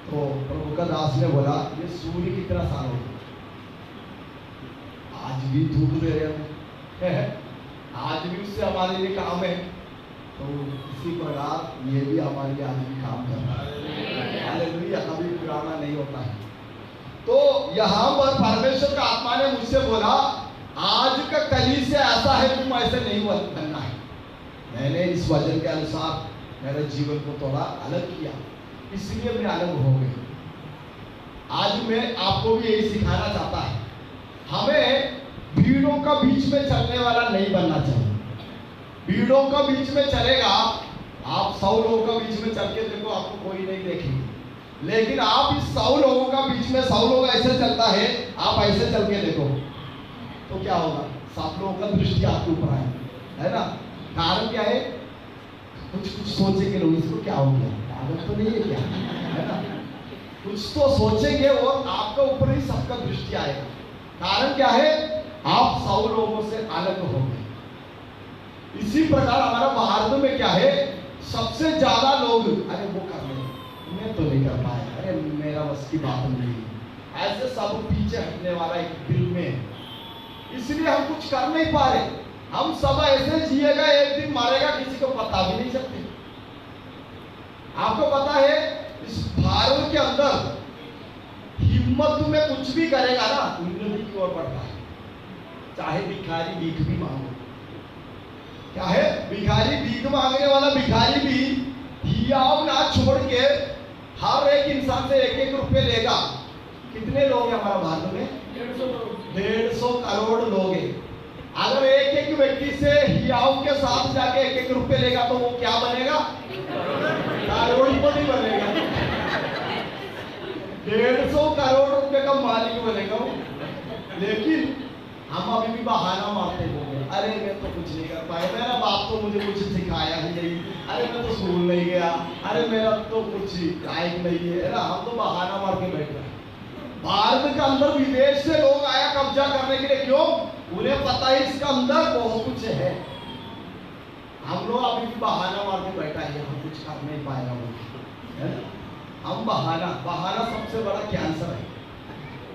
तो प्रभु का दास ने बोला, ये सूर्य कितना साल हो गया, आज भी धूप दे रहे हैं, आज भी उससे हमारे लिए काम है। तो इसी प्रकार ये भी हमारे लिए आज भी काम कर रहा है। हालेलुया। कभी पुराना नहीं होता है। तो यहाँ पर परमेश्वर का आत्मा ने मुझसे बोला, आज का कलीसिया ऐसा है, तुम ऐसे नहीं बनना है। मैंने इस वचन के अनुसार मेरे जीवन को थोड़ा अलग किया, इसलिए मैं अलग हो गया। आज मैं आपको भी यही सिखाना चाहता है, हमें भीड़ों का बीच में चलने वाला नहीं बनना चाहिए। भीड़ों का बीच में चलेगा, आप 100 लोगों का बीच में चल के देखो, आपको कोई नहीं देखेंगे। लेकिन आप इस 100 लोगों का बीच में 100 लोग ऐसे चलता है, आप ऐसे चल के देखो तो क्या होगा? 7 लोगों का दृष्टि आपके ऊपर आएगा, है ना? कारण क्या है? कुछ सोचेंगे लोग, इसको क्या हो गया, पागल तो नहीं है क्या, है ना? कुछ तो सोचेंगे और आपके ऊपर ही सबका दृष्टि आएगा। कारण क्या है? आप 100 लोगों से अलग हो गए। इसी प्रकार हमारा भारत में क्या है? सबसे ज्यादा लोग, अरे वो कर ले, मैं तो नहीं कर पाया, अरे मेरा बस की बात नहीं, ऐसे सब पीछे हटने वाला एक दिल में, इसलिए हम कुछ कर नहीं पा रहे। हम सब ऐसे जिएगा, एक दिन मारेगा, किसी को पता भी नहीं सकते। आपको पता है इस भारत के अंदर हिम्मत में कुछ भी करेगा ना, उन्नति की ओर बढ़ता है। चाहे भिखारी भीख भी मांगो, क्या है? भिखारी भीख मांगने वाला भिखारी भी हियाव ना छोड़ के हर एक इंसान से 1-1 रुपये लेगा। कितने लोग हैं हमारा भारत में? 150 करोड़ लोग हैं। अगर एक व्यक्ति से हियाव के साथ जाके 1-1 रुपये लेगा तो वो क्या बनेगा? करोड़पति बनेगा। 150 करोड़ रुपए का मालिक बनेगा। लेकिन हम अभी भी बहाना मारते होंगे, अरे मैं तो कुछ नहीं कर पाया, मेरा बाप तो मुझे कुछ सिखाया ही नहीं, अरे मैं तो स्कूल नहीं गया, अरे मेरा तो कुछ लायक नहीं है ना। हम तो बहाना मार के बैठ रहे हैं। भारत के अंदर विदेश से लोग आया कब्जा करने के लिए। क्यों? उन्हें पता है इसका अंदर बहुत कुछ है। हम लोग अभी भी बहाना मार के बैठा है, हम कुछ कर नहीं पाएगा है ना। हम बहाना सबसे बड़ा कैंसर है।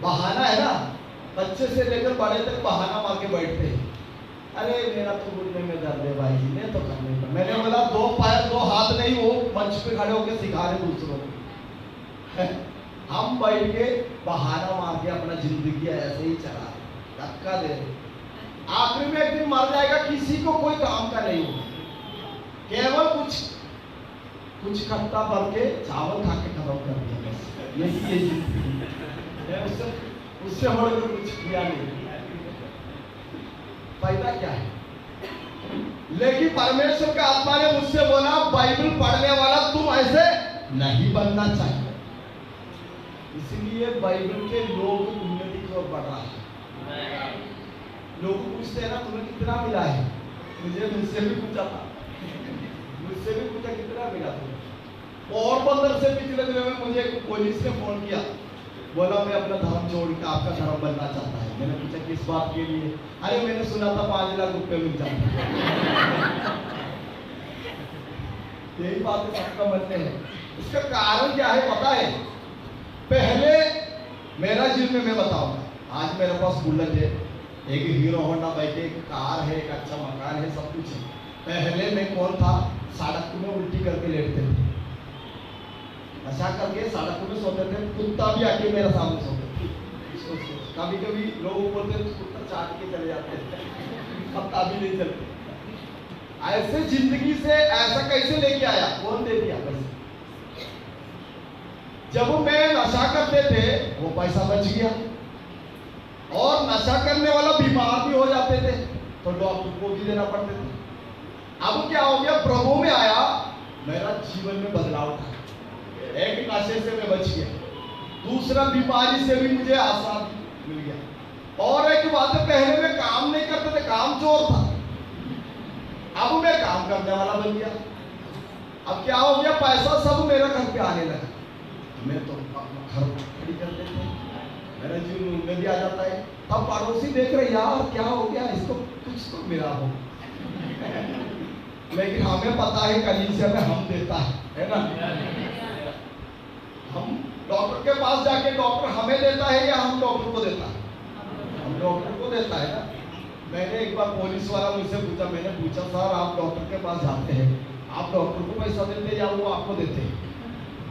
बहाना है ना, बच्चे से लेकर बड़े तक बहाना मार के बैठते हैं। अरे मेरा तो घुटने में दर्द है भाई जी, मैं तो कर नहीं पाया। मैंने बोला 2 पैर 2 हाथ नहीं, वो मंच पे खड़े होकर सिखा रहे दूसरों को। हम बैठ के बहाना मार के अपना जिंदगी ऐसे ही चला रहे, धक्का दे रहे। आखिर में एक दिन मर जाएगा, किसी को कोई काम का नहीं होगा। केवल कुछ खट्टा भर के चावल खा के खत्म कर दिया, बस यही ये जिंदगी। उससे बढ़कर कुछ किया नहीं। फायदा क्या है? लेकिन परमेश्वर का आत्मा ने मुझसे बोला, बाइबल पढ़ने वाला तुम ऐसे नहीं बनना चाहिए। इसलिए बाइबल के लोग उन्नति की ओर बढ़ रहा है। लोग पूछते हैं ना, तुम्हें कितना मिला है? मुझसे भी पूछा था, कितना मिला तुम्हें? और 15 से पिछले दिनों में मुझे पुलिस ने फोन किया, बोला मैं अपना धर्म छोड़ के आपका धर्म बनना चाहता है। मैंने पूछा किस बात के लिए? अरे मैंने सुना था 5 लाख रुपए मिल जाते। यही बात सबका बनते हैं। इसका कारण क्या है पता है? पहले मेरा जीवन में मैं बताऊंगा। आज मेरे पास बुलेट है, एक हीरो होंडा बाइक है, एक कार है, एक अच्छा मकान है, सब कुछ है। पहले मैं कौन था? सड़क में उल्टी करके लेटते थे, नशा करके सड़क में सोते थे, कुत्ता भी आके मेरे सामने सोते थे। कभी कभी लोग बोलते थे कुत्ता चाट के चले जाते थे, पता भी नहीं चलते। ऐसे जिंदगी से ऐसा कैसे लेके आया? कौन दे दिया पैसा? जब मैं नशा करते थे वो पैसा बच गया, और नशा करने वाला बीमार भी हो जाते थे तो डॉक्टर को भी देना पड़ते थे। अब क्या हो गया? प्रभु में आया, मेरा जीवन में बदलाव था। एक नशे से मैं बच गया, दूसरा बीमारी से भी मुझे आसान मिल गया। और एक बात है, पहले मैं काम नहीं करते थे, काम चोर था, अब मैं काम करने वाला बन गया। अब क्या हो गया? पैसा सब मेरा घर पे आने लगा। मैं तो अपना घर खड़ी कर देते, मेरा जीवन उन्नति आ जाता है। अब पड़ोसी देख रहे, यार क्या हो गया इसको, कुछ तो मिला हो। लेकिन हमें पता है कलीसिया में हम देता है ना। हम डॉक्टर के पास जाके डॉक्टर हमें देता है या हम डॉक्टर को देता है? हम डॉक्टर को देता है ना। मैंने एक बार पुलिस वाला मुझसे पूछा, मैंने पूछा सर आप डॉक्टर के पास जाते हैं, आप डॉक्टर को पैसा देते या वो आपको देते हैं?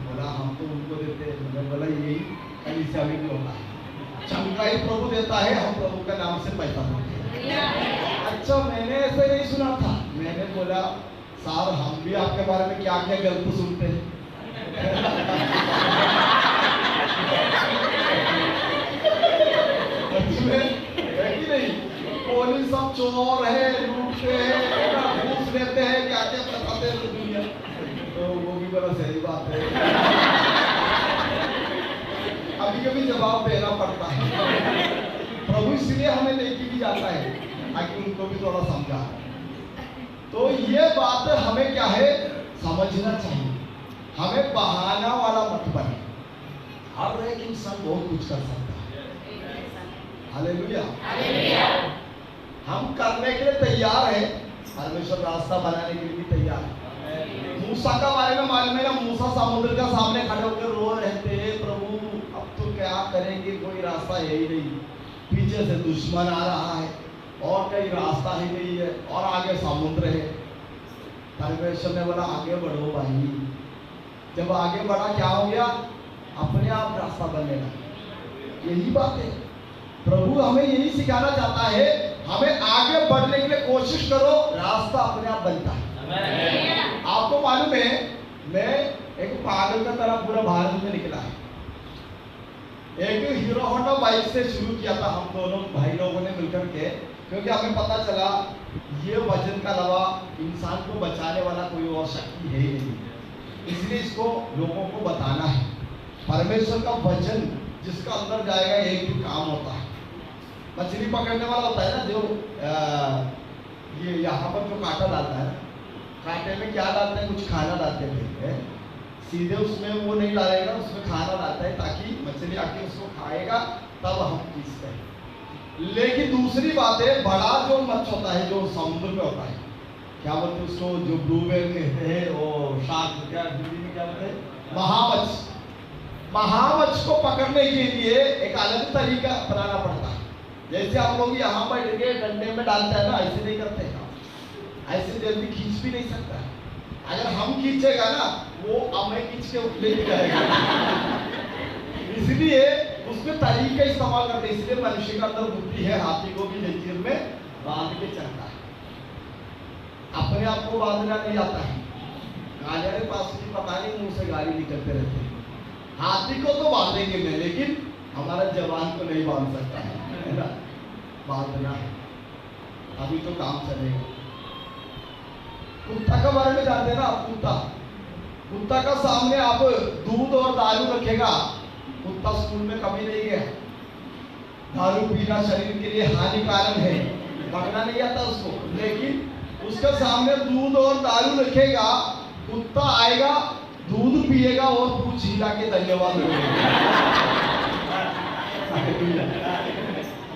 बोला हम तो उनको देते हैं। मैंने बोला यही कलीसिया में भी होता है, चंगाई प्रभु देता है, हम प्रभु का नाम से पैसा देते हैं। अच्छा मैंने ऐसे नहीं सुना था। मैंने बोला सर हम भी आपके बारे में क्या क्या गलत सुनते हैं। नहीं, पुलिस सब चोर है, लूटते हैं, घूस लेते हैं, क्या क्या बताते हैं दुनिया। तो वो भी बड़ा सही बात है, कभी कभी जवाब देना पड़ता है। प्रभु इसलिए हमें लेके भी जाता है ताकि उनको भी थोड़ा समझा। तो ये बात हमें क्या है समझना चाहिए। हमें बहाना वाला मत बने। हर एक इंसान बहुत कुछ कर सकता है। हालेलुया। हम करने के लिए तैयार हैं, परमेश्वर रास्ता बनाने के लिए भी तैयार है। मूसा का बारे में मालूम है ना, मूसा समुद्र का सामने खड़े होकर रो रहे थे, प्रभु अब तो क्या करेंगे, कोई रास्ता है ही नहीं, पीछे से दुश्मन आ रहा है और कहीं रास्ता ही नहीं है और आगे समुद्र है। परमेश्वर ने बोला आगे बढ़ो भाई। जब आगे बढ़ा क्या हो गया? अपने आप रास्ता बनने लगा। यही बात है, प्रभु हमें यही सिखाना चाहता है, हमें आगे बढ़ने के लिए कोशिश करो, रास्ता अपने आप बनता है। आपको मालूम है, मैं एक पागल का तरह पूरा भारत में निकला है। एक हीरो होंडा बाइक से शुरू किया था हम दोनों भाई लोगों ने मिलकर के, क्योंकि हमें पता चला ये वजन का अलावा इंसान को बचाने वाला कोई और शक्ति है ही नहीं, इसलिए इसको लोगों को बताना है। परमेश्वर का वजन जिसका अंदर जाएगा एक ही काम होता है। मछली पकड़ने वाला होता है ना, जो ये यहाँ पर जो कांटा डालता है, कांटे में क्या डालते हैं, कुछ खाना डालते हैं, सीधे उसमें वो नहीं डालेगा, उसमें खाना डालता है ताकि मछली आके उसको खाएगा, तब हम खींचते हैं। लेकिन दूसरी बात है, बड़ा जो मच्छी होता है जो समुद्र में होता है, क्या बोलते हैं उसको, जो ब्लू व्हेल कहते हैं, वो शार्क, क्या हिंदी में क्या बोलते हैं, महामच्छी। महामच्छी को पकड़ने के लिए एक अलग तरीका अपनाना पड़ता है। जैसे आप लोग यहाँ बैठ के डंडे में डालते हैं ना, ऐसे नहीं करते हैं, ऐसे जल्दी खींच भी नहीं सकता है। अगर हम खींचेगा ना, वो हमें खींच के लेके जाएगा। इसलिए उसमें तरीके इस्तेमाल करते हैं। इसलिए मनुष्य का अंदर बुद्धि है, हाथी को भी जंजीर में बांध के चलता है, अपने आप को बांधना नहीं आता है। गालियारे पास की पता नहीं मुंह से गाली निकलते रहते हैं। हाथी को तो बांधेंगे मैं, लेकिन हमारा जवान को नहीं बांध सकता है ना, बांधना है, अभी तो काम चलेगा। कुत्ता के बारे में जानते हैं ना आप, कुत्ता का सामने आप दूध और दारू रखेगा, कुत्ता स्कूल में कभी नहीं गया। दारू पीना शरीर के लिए हानिकारक है, पकड़ा नहीं आता उसको, लेकिन उसके सामने दूध और दारू रखेगा, कुत्ता आएगा, दूध पिएगा और पूछ हिला के धन्यवाद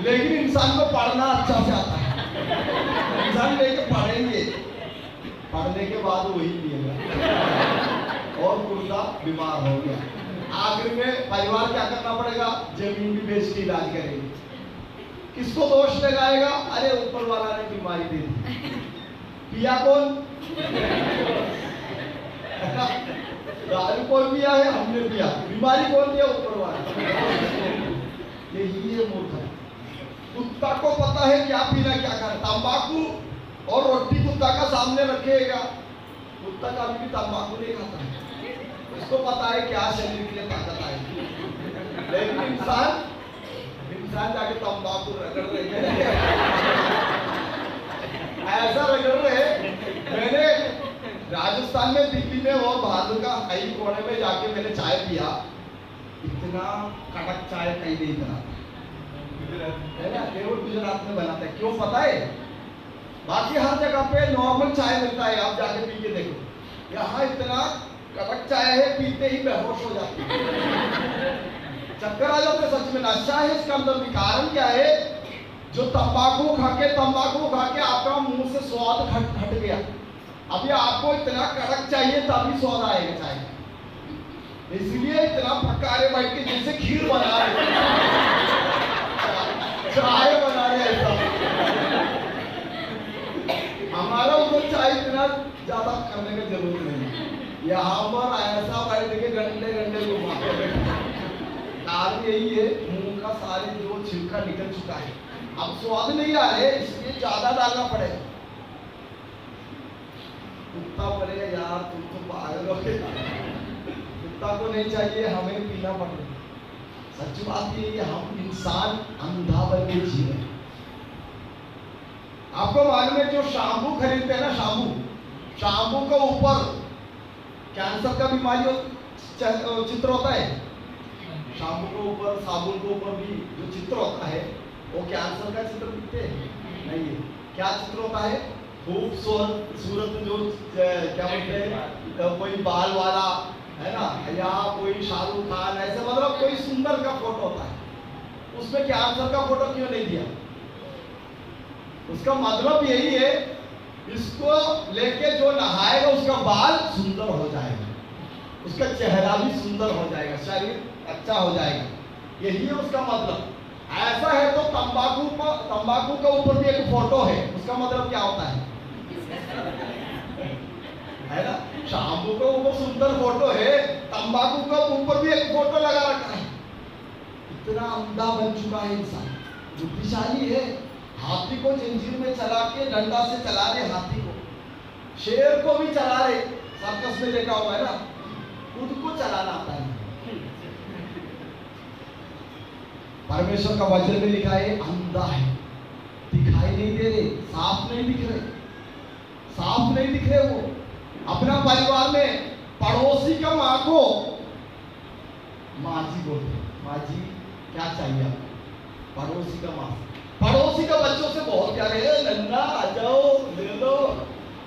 लेकिन इंसान को पढ़ना अच्छा से आता है, इंसान लेके पढ़ेंगे, पढ़ने के बाद वही पिएगा और कुत्ता बीमार हो गया। आखिर में परिवार क्या करना पड़ेगा, जमीन भी बेच के इलाज करेंगे। किसको दोष लगाएगा, अरे ऊपर वाला ने बीमारी दे दी, पिया कौन, दारू कौन पिया है, हमने पिया, बीमारी कौन दिया, ऊपर वाला। यही है मूर्ख। कुत्ता को पता है क्या पीना क्या खाना, तंबाकू और रोटी कुत्ता का सामने रखेगा, कुत्ता कभी भी तंबाकू नहीं खाता है, उसको पता है क्या शरीर के लिए ताकत आएगी। लेकिन इंसान जाके तंबाकू रगड़ रहे, ऐसा रगड़ रहे। मैंने राजस्थान में, दिल्ली में और भारत का कई कोने में जाके मैंने चाय पिया, इतना कड़क चाय कहीं नहीं बनाता है ना, केवल गुजरात में बनाता है। क्यों पता है, बाकी हर जगह पे नॉर्मल चाय मिलता है, आप जाके पी के देखो। यहाँ इतना कड़क चाय है, पीते ही बेहोश हो जाते हैं, चक्कर आ जाते, सच में नशा है इसका अंदर भी। कारण क्या है, जो तंबाकू खा के आपका मुंह से स्वाद हट गया। अभी आपको इतना कड़क चाहिए तभी स्वाद आएगा चाय, इसलिए इतना पकारे बैठ के जैसे खीर बना रहे, चाय बना रहे ऐसा। हमारा उधर चाय इतना ज्यादा करने की जरूरत नहीं, यहाँ पर ऐसा बैठ के घंटे घुमाते। कारण यही है, मुंह का सारे जो छिलका निकल चुका है, अब स्वाद नहीं आ रहे, इसलिए ज्यादा डालना पड़ेगा। कुत्ता बोलेगा यार तुम तो पागल हो गए, कुत्ता को नहीं चाहिए, हमें पीना पड़ेगा। सच बात ये है, हम इंसान अंधा बन के जी रहे। आपको मालूम है, जो शैम्पू खरीदते हैं ना, शैम्पू के ऊपर कैंसर का बीमारी चित्र होता है। शैम्पू के ऊपर, साबुन के ऊपर भी जो चित्र होता है, वो कैंसर का चित्र दिखते नहीं है। क्या चित्र होता है, खूबसूरत जो क्या बोलते हैं, कोई बाल वाला है ना, या कोई शाहरुख खान, ऐसे मतलब कोई सुंदर का फोटो होता है, उसमें कैंसर का फोटो क्यों नहीं दिया? उसका मतलब यही है, इसको लेके जो नहाएगा उसका बाल सुंदर हो जाएगा, उसका चेहरा भी सुंदर हो जाएगा, शरीर अच्छा हो जाएगा, यही है उसका मतलब। ऐसा है तो तंबाकू के ऊपर भी एक फोटो है, उसका मतलब क्या होता है है ना, शैम्पू के ऊपर सुंदर फोटो है, तंबाकू के ऊपर भी एक फोटो लगा रखा है। इतना अंधा बन चुका है इंसान, बुद्धिशाली है। हाथी को जंजीर में चला के डंडा से चला रहे, हाथी को, शेर को भी चला रहे, सर्कस में देखा होगा ना, खुद को चलाना आता है। परमेश्वर का वचन में लिखा है अंधा है, दिखाई नहीं दे रहे, साफ नहीं दिख रहे, साफ नहीं दिख रहे। वो अपना परिवार में पड़ोसी का माँ को माँ जी बोलते, माँ जी क्या चाहिए आपको, पड़ोसी का माँ, पड़ोसी का बच्चों से बहुत प्यारे है, नन्ना आ जाओ ले लो,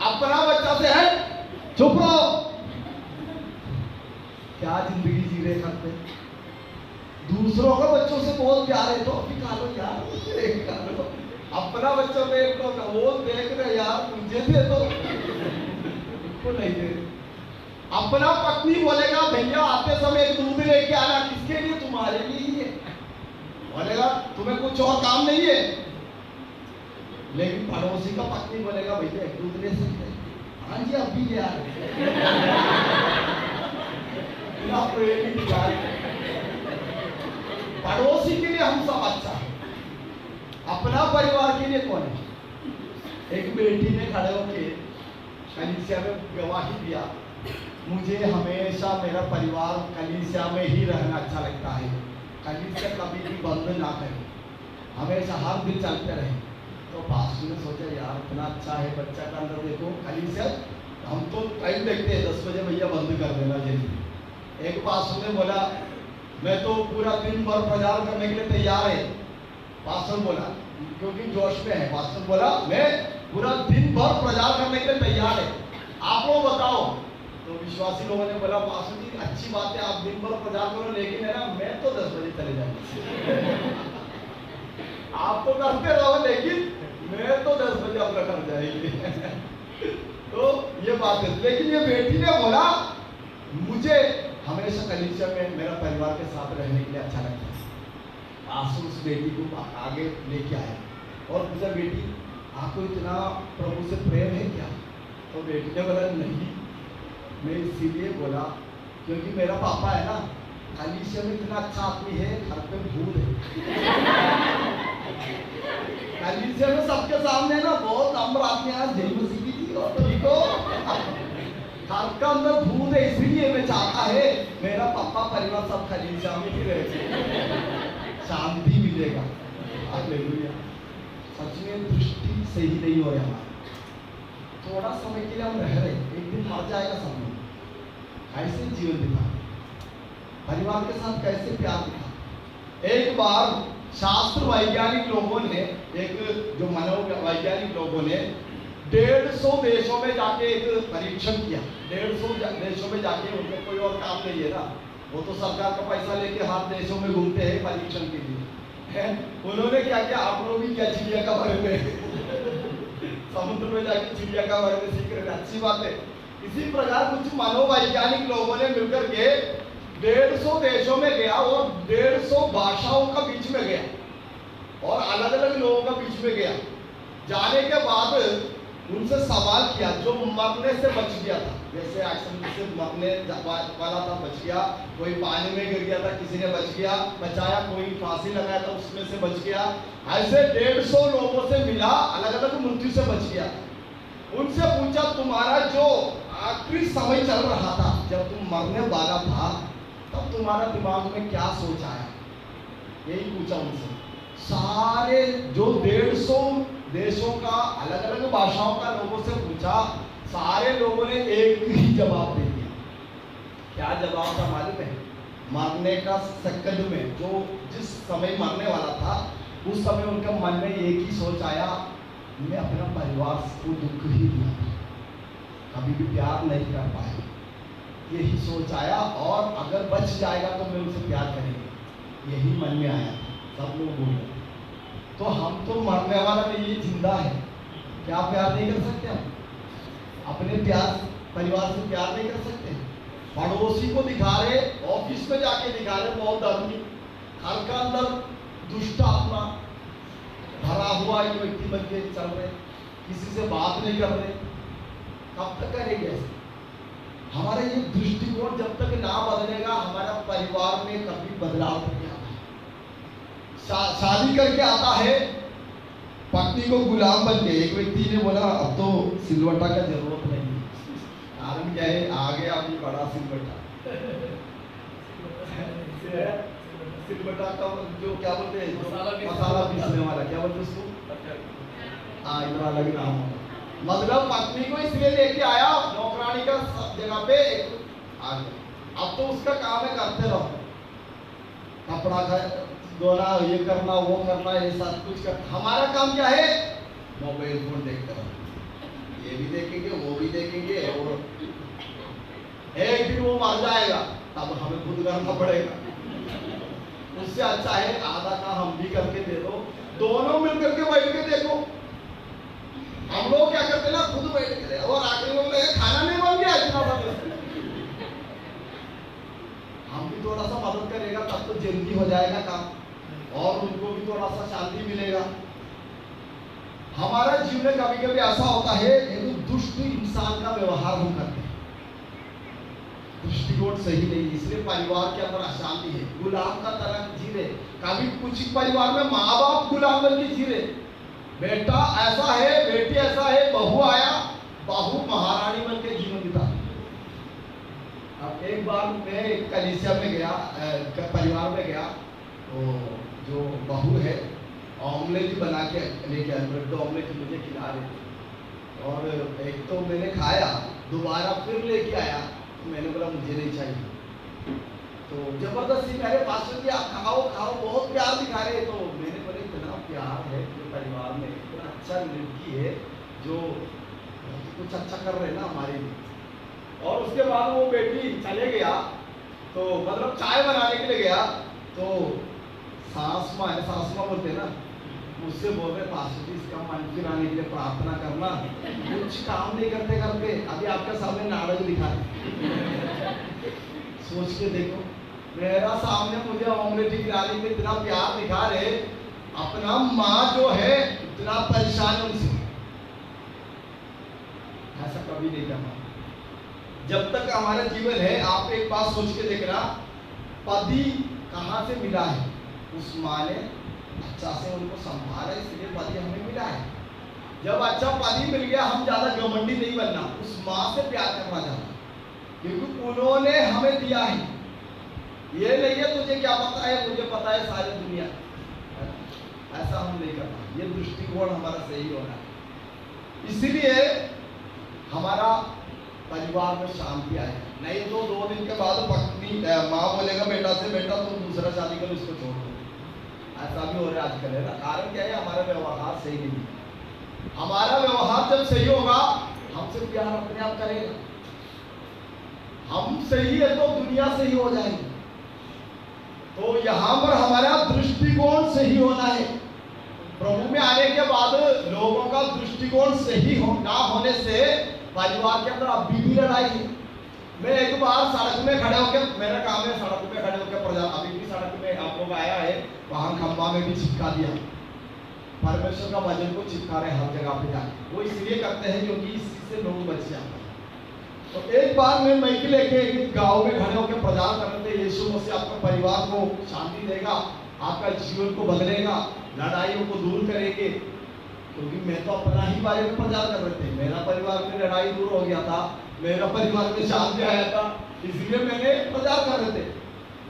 अपना बच्चा से है चुप रहो। क्या जिंदगी जी रहे करते, दूसरों का बच्चों से बहुत प्यार है तो अभी खा लो यार, एक खा लो, अपना बच्चा देख लो, वो देख रहे यार मुझे दे दो, को नहीं दे। अपना पत्नी बोलेगा भैया आते समय एक दूध लेके आना, किसके लिए, तुम्हारे लिए ही है, बोलेगा तुम्हें कुछ और काम नहीं है। लेकिन पड़ोसी का पत्नी बोलेगा भैया एक दूध ले सकते हैं, हाँ जी अब भी ले आ रहे। पड़ोसी के लिए हम सब अच्छा है, अपना परिवार के लिए कौन है। एक बेटी ने खड़े होके कलीसिया में गवाही दिया, मुझे हमेशा मेरा परिवार कलीसिया में ही रहना अच्छा लगता है, कलीसिया कभी भी बंद ना करे, हमेशा हर दिन चलते रहे। तो पास्टर ने सोचा यार इतना अच्छा है बच्चा का अंदर देखो कलीसिया, हम तो टाइम देखते हैं 10 बजे भैया बंद कर देना जल्दी। एक पास्टर ने बोला मैं तो पूरा दिन भर प्रचार करने के लिए तैयार है, पास्टर बोला क्योंकि जोश में है, पास्टर बोला मैं पूरा दिन भर प्रचार करने के लिए तैयार है, आप लोग बताओ। तो विश्वासी लोगों ने बोला पास्टर जी अच्छी बात है आप दिन भर प्रचार करो, लेकिन है ना मैं तो 10 बजे चले जाऊंगा। आप तो करते रहो लेकिन मैं तो 10 बजे अपना घर जाएंगे। तो ये बात है, लेकिन ये बेटी ने बोला मुझे हमेशा कलीसिया में मेरा परिवार के साथ रहने के लिए अच्छा लगता है। आंसू उस बेटी को आगे लेके आए और पूछा बेटी आपको इतना प्रभु से प्रेम है क्या। तो बेटी ने बोला नहीं, मैं इसीलिए बोला क्योंकि मेरा पापा है ना कलीसिया में इतना अच्छा आदमी है, घर पे भूत है। कलीसिया में सबके सामने ना बहुत नम्र आदमी है, जय मसीह की जी और ठीक हो, घर का अंदर भूत है, इसलिए मैं चाहता है मेरा पापा परिवार सब कलीसिया में ही रहे, शांति मिलेगा। हालेलुया। सच में दृष्टि सही नहीं हो रहा, थोड़ा समय के लिए हम रह रहे, एक दिन मर जाएगा सब लोग। कैसे जीवन बिता, परिवार के साथ कैसे प्यार दिखा। एक बार शास्त्र वैज्ञानिक लोगों ने, एक जो मनोवैज्ञानिक लोगों ने 150 देशों में जाके एक परीक्षण किया। 150 देशों में जाके, उनको कोई और काम नहीं है ना, वो तो सरकार का पैसा लेके हर देशों में घूमते हैं परीक्षण के लिए। उन्होंने क्या किया, आप लोग भी क्या चिड़िया का बारे में समुद्र में जाके चिड़िया का बारे में सीख रहे, अच्छी बात है। इसी प्रकार कुछ मनोवैज्ञानिक लोगों ने मिलकर के 150 देशों में गया और 150 भाषाओं का बीच में गया और अलग अलग लोगों का बीच में गया। जाने के बाद उनसे सवाल किया, जो मरने से बच गया था, जैसे एक्सीडेंट से मरने वाला था बच गया, कोई पानी में गिर गया था किसी ने बच गया बचाया, कोई फांसी लगाया था उसमें से बच गया, ऐसे 150 लोगों से मिला, अलग अलग मृत्यु से बच गया। उनसे पूछा तुम्हारा जो आखिरी समय चल रहा था, जब तुम मरने वाला था, तब तुम्हारा दिमाग में क्या सोच आया, यही पूछा उनसे। सारे जो 150 देशों का अलग अलग भाषाओं का लोगों से पूछा, सारे लोगों ने एक ही जवाब दे दिया। क्या जवाब था मालूम है? मरने का सेकंड में, जो जिस समय मरने वाला था उस समय उनका मन में एक ही सोच आया, मैं अपना परिवार को दुख ही दिया, कभी भी प्यार नहीं कर पाया, यही सोच आया, और अगर बच जाएगा तो मैं उनसे प्यार करेंगे, यही मन में आया। सब लोग बोले तो हम तो मरने वाला नहीं, ये जिंदा है, क्या प्यार नहीं कर सकते हम? अपने प्यार परिवार से प्यार नहीं कर सकते? पड़ोसी को दिखा रहे, ऑफिस में जाके दिखा रहे बहुत आदमी, घर का अंदर दुष्ट आत्मा भरा हुआ ये व्यक्ति बन के चल रहे, किसी से बात नहीं कर रहे, कब तक करेंगे ऐसे? हमारा ये दृष्टिकोण जब तक ना बदलेगा, हमारा परिवार में कभी बदलाव नहीं आता। शादी करके आता है, पत्नी को गुलाम बन के, एक व्यक्ति ने बोला अब तो सिलवटा का जरूरत नहीं, कारण क्या है, आ गया अभी बड़ा सिलवटा, सिलबट्टा का जो क्या बोलते हैं, मसाला पीसने वाला, क्या बोलते हैं उसको? हाँ, इतना अलग नाम होगा। मतलब पत्नी को इसलिए लेके आया नौकरानी का जगह पे आ गया। अब तो उसका काम है करते रहो, कपड़ा धोना, ये करना, वो करना, ये सब कुछ कर। हमारा काम क्या है? मोबाइल फोन देखते रहो, ये भी देखेंगे, वो भी देखेंगे, और एक दिन वो मर जाएगा तब हमें खुद करना पड़ेगा। उससे अच्छा है आधा काम हम भी करके दे दो, दोनों मिलकर के बैठ के देखो। हम लोग क्या करते ना, खुद बैठ के दे, और आखिर में बोले खाना नहीं बन गया इतना सब। हम भी थोड़ा सा मदद करेगा तब तो जल्दी हो जाएगा काम, और उनको भी थोड़ा सा शांति मिलेगा। हमारा जीवन कभी कभी ऐसा होता है, एक दुष्ट इंसान का व्यवहार हम करते हैं, दृष्टिकोण सही नहीं, इसलिए परिवार के अंदर अशांति है, गुलाम का तरह जी रहे। कभी कुछ परिवार में माँ बाप गुलाम बन के जी रहे, बेटा ऐसा है, बेटी ऐसा है, बहू आया, बहू महारानी बन के जीवन बिता। अब एक बार मैं एक कलीसिया में गया, परिवार में गया, तो जो बहू है ऑमलेट बना के लेके आए, ब्रेड ऑमलेट मुझे खिला रहे थे, और एक तो मैंने खाया, दोबारा फिर लेके आया, तो मैंने बोला मुझे नहीं चाहिए। तो जबरदस्ती मेरे पास में आप खाओ खाओ, बहुत प्यार दिखा रहे। तो मैंने बोले इतना प्यार है जो परिवार में, इतना अच्छा लड़की है जो कुछ अच्छा कर रहे ना हमारे लिए। और उसके बाद वो बेटी चले गया, तो मतलब चाय बनाने के लिए गया, तो सास माँ बोलते ना, मुझसे बोल रहे पास्टर जी इसका मन फिराने के लिए प्रार्थना करना, कुछ काम नहीं करते करते अभी आपके सामने नाटक दिखा रहे। सोच के देखो, मेरा सामने मुझे ऑमलेट खिलाने के इतना प्यार दिखा रहे, अपना माँ जो है इतना परेशान उनसे। ऐसा कभी नहीं करना। जब तक हमारा जीवन है, आप एक बात सोच के देखना, पति कहाँ से मिला है? उस माँ ने अच्छा से उनको संभाला, इसलिए पति हमें मिला है। जब अच्छा पति मिल गया, हम ज्यादा घमंडी नहीं बनना, उस माँ से प्यार करना चाहना, क्योंकि उन्होंने हमें दिया है। ये नहीं है तुझे क्या पता है, मुझे पता है सारी दुनिया, ऐसा हम नहीं करना। ये दृष्टिकोण हमारा सही होना है, इसलिए हमारा परिवार में शांति आए। नहीं तो 2 दिन के बाद पत्नी माँ बोलेगा बेटा से, बेटा तुम दूसरा शादी करो, इसको छोड़ दो। ऐसा भी हो रहा है आजकल, है ना। कारण क्या है? हमारा व्यवहार सही नहीं है। हमारा व्यवहार जब सही होगा, हमसे प्यार अपने आप करेगा। हम सही है तो दुनिया सही हो जाएगी। तो यहाँ पर हमारा दृष्टिकोण सही होना है। प्रभु में आने के बाद लोगों का दृष्टिकोण सही ना होने से परिवार के अंदर अभी भी लड़ाई है। मैं एक बार सड़क में खड़े होकर, मेरा काम है सड़क में खड़े होकर प्रचार, अभी भी सड़क में आप लोग आया है, वहां खंबा में भी चिपका दिया, परमेश्वर का वचन को चिपका रहे हर जगह पे जाके। वो इसलिए करते हैं क्योंकि इससे लोग बच जाते हैं। तो एक बार मैं माइक लेके एक गांव में खड़े होकर प्रचार कर रहे थे, यीशु मसीह आपके परिवार को शांति देगा, आपका जीवन को बदलेगा, लड़ाइयों को दूर करेंगे। क्योंकि मैं तो अपना ही बारे में प्रचार कर रहे थे, मेरा परिवार में लड़ाई दूर हो गया था, मेरा परिवार में शांति आया था, इसलिए मैंने प्रचार कर रहे थे।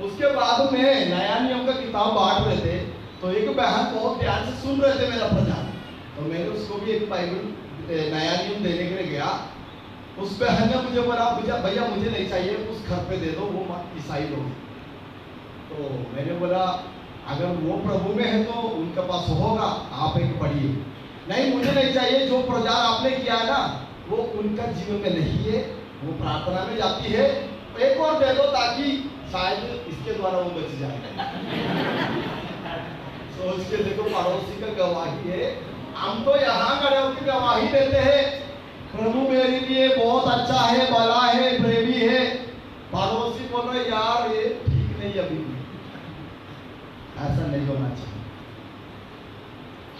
उसके बाद में नया नियम का किताब बांट रहे थे, तो एक बहन बहुत ध्यान से सुन रहे थे मेरा प्रचार, तो मैंने उसको भी एक बाइबल नया नियम देने के लिए गया। उस बहन ने मुझे बोला, भैया मुझे नहीं चाहिए, उस घर पे दे दो, वो ईसाई लोग। तो मैंने बोला अगर वो प्रभु में है तो उनके पास होगा, आप एक पढ़िए। नहीं मुझे नहीं चाहिए, जो प्रचार आपने किया है ना वो उनका जीवन में नहीं है, वो प्रार्थना में जाती है, एक और दे दो ताकि शायद इसके द्वारा वो बच जाए। सोच के देखो, पड़ोसी का गवाही है। हम तो यहाँ खड़े होकर गवाही देते हैं, प्रभु मेरे लिए बहुत अच्छा है, भला है, प्रेमी है। पड़ोसी बोल रहे यार ये ठीक नहीं, अभी ऐसा नहीं होना चाहिए।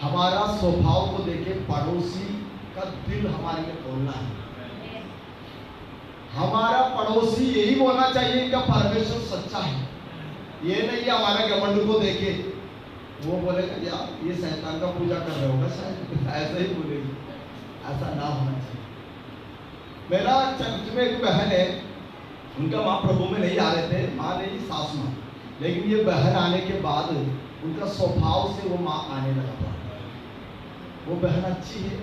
हमारा स्वभाव को देखे पड़ोसी का दिल हमारे लिए खोलना है। हमारा पड़ोसी यही बोलना चाहिए कि परमेश्वर सच्चा है, ये नहीं हमारे घमंड को देखे वो बोलेगा यार ये शैतान का पूजा कर रहे होगा शायद, ऐसा ही बोलेगी। ऐसा ना होना चाहिए। मेरा चर्च में एक बहन है, उनका माँ प्रभु में नहीं आ रहे थे, माँ नहीं सास माँ, लेकिन ये बहन आने के बाद उनका स्वभाव से वो माँ आने लगा। वो बहन अच्छी है,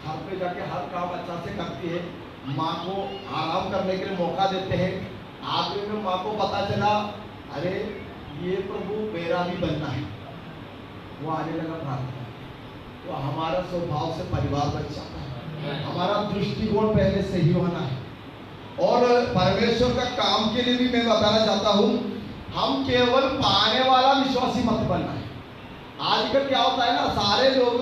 घर पे जाके हर काम अच्छा से करती है, माँ को आराम करने के लिए मौका देते हैं। आखिर में माँ को पता चला अरे ये प्रभु मेरा भी बनना है, वो आने लगा प्रार्थना। तो हमारा स्वभाव से परिवार बच जाता है, हमारा दृष्टिकोण पहले सही होना है। और परमेश्वर का काम के लिए भी मैं बताना चाहता हूँ, हम केवल पाने वाला विश्वासी मत बनना है। आजकल क्या होता है ना, सारे लोग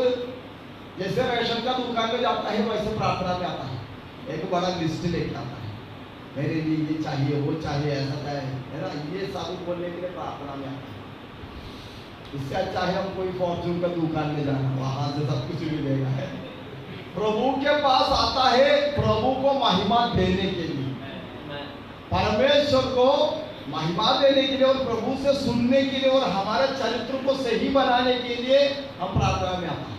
जैसे रेशन का दुकान में जाता है वैसे प्रार्थना में आता है, एक बड़ा लिस्ट लेके आता है, मेरे लिए ये चाहिए वो चाहिए ऐसा है ना, ये सब बोलने के लिए प्रार्थना में आता है। इससे अच्छा है हम कोई फॉर्चून का दुकान में जाना, वहां से सब कुछ मिलेगा। है प्रभु के पास आता है प्रभु को महिमा देने के लिए, परमेश्वर को महिमा देने के लिए और प्रभु से सुनने के लिए और हमारे चरित्र को सही बनाने के लिए हम प्रार्थना में आते हैं।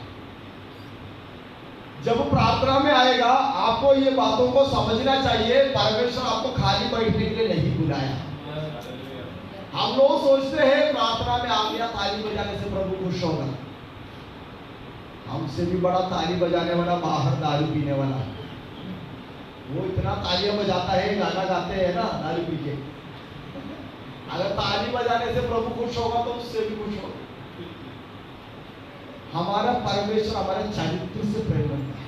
जब प्रार्थना में आएगा आपको ये बातों को समझना चाहिए, परमेश्वर आपको खाली बैठने के लिए नहीं बुलाया। हम लोग सोचते हैं प्रार्थना में आ गया ताली बजाने से प्रभु खुश होगा। हमसे भी बड़ा ताली बजाने वाला बाहर दारू पीने वाला है, वो इतना तालियां बजाता है, गाना गाते हैं ना दारू पी के। अगर ताली बजाने से प्रभु खुश होगा तो उससे भी खुश होगा। हमारा परमेश्वर हमारे चरित्र से प्रेम करता है।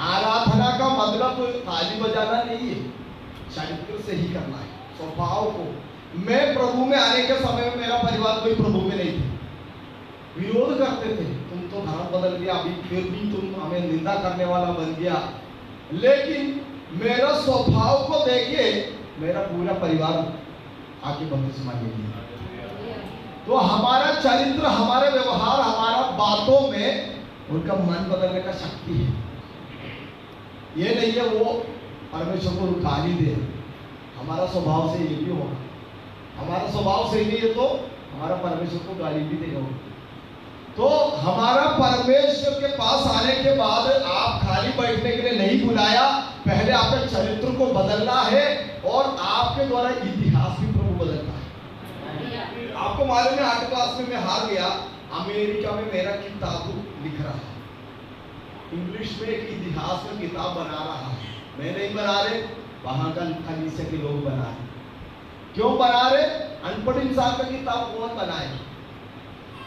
आराधना का मतलब ताली बजाना नहीं है, चरित्र से ही करना है, स्वभाव को। मैं प्रभु में आने के समय में मेरा परिवार कोई प्रभु में नहीं थे, विरोध करते थे, तुम तो धर्म बदल गया, अभी फिर भी तुम हमें निंदा करने वाला बन गया। लेकिन मेरा स्वभाव को देखिए मेरा पूरा परिवार आके बपतिस्मा ले लिया। तो हमारा चरित्र, हमारे व्यवहार, हमारा बातों में उनका मन बदलने का शक्ति है। ये नहीं है वो परमेश्वर को गाली दे, हमारा स्वभाव से ये भी होगा। हमारा स्वभाव सही नहीं है तो हमारा परमेश्वर को गाली भी देगा। तो हमारा परमेश्वर के पास आने के बाद आप खाली बैठने के लिए नहीं बुलाया, पहले आपके चरित्र को बदलना है और आपके द्वारा इतिहास भी प्रभु बदलता है। आपको मालूम है 8 क्लास में मैं हार गया, अमेरिका में मेरा किताब लिख रहा है, इंग्लिश में एक इतिहास का किताब बना रहा है। मैं नहीं बना रहे, वहां का कलीसिया के लोग बना रहे। क्यों बना रहे? अनपढ़ इंसान का किताब कौन बनाए?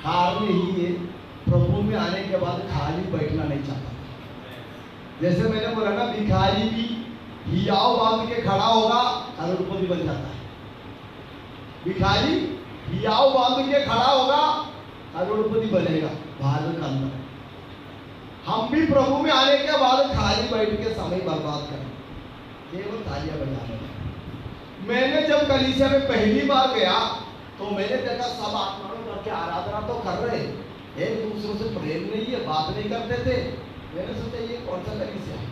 कारण यही है, प्रभु में आने के बाद खाली बैठना नहीं चाहता। जैसे मैंने बोला ना, भिखारी भी हियाव बांध के खड़ा होगा, करोड़पति बन जाता है। भिखारी हियाव बांध के खड़ा होगा, करोड़पति बनेगा भारत के अंदर। हम भी प्रभु में आने के बाद खाली बैठ के समय बर्बाद करें, केवल तालियां बजाने। मैंने जब कलीसिया में पहली बार गया तो मैंने देखा सब आत्माओं करके आराधना तो कर रहे, एक दूसरों से प्रेम नहीं है, बात नहीं करते थे। मैंने सोचा ये कौन सा कलीसिया है।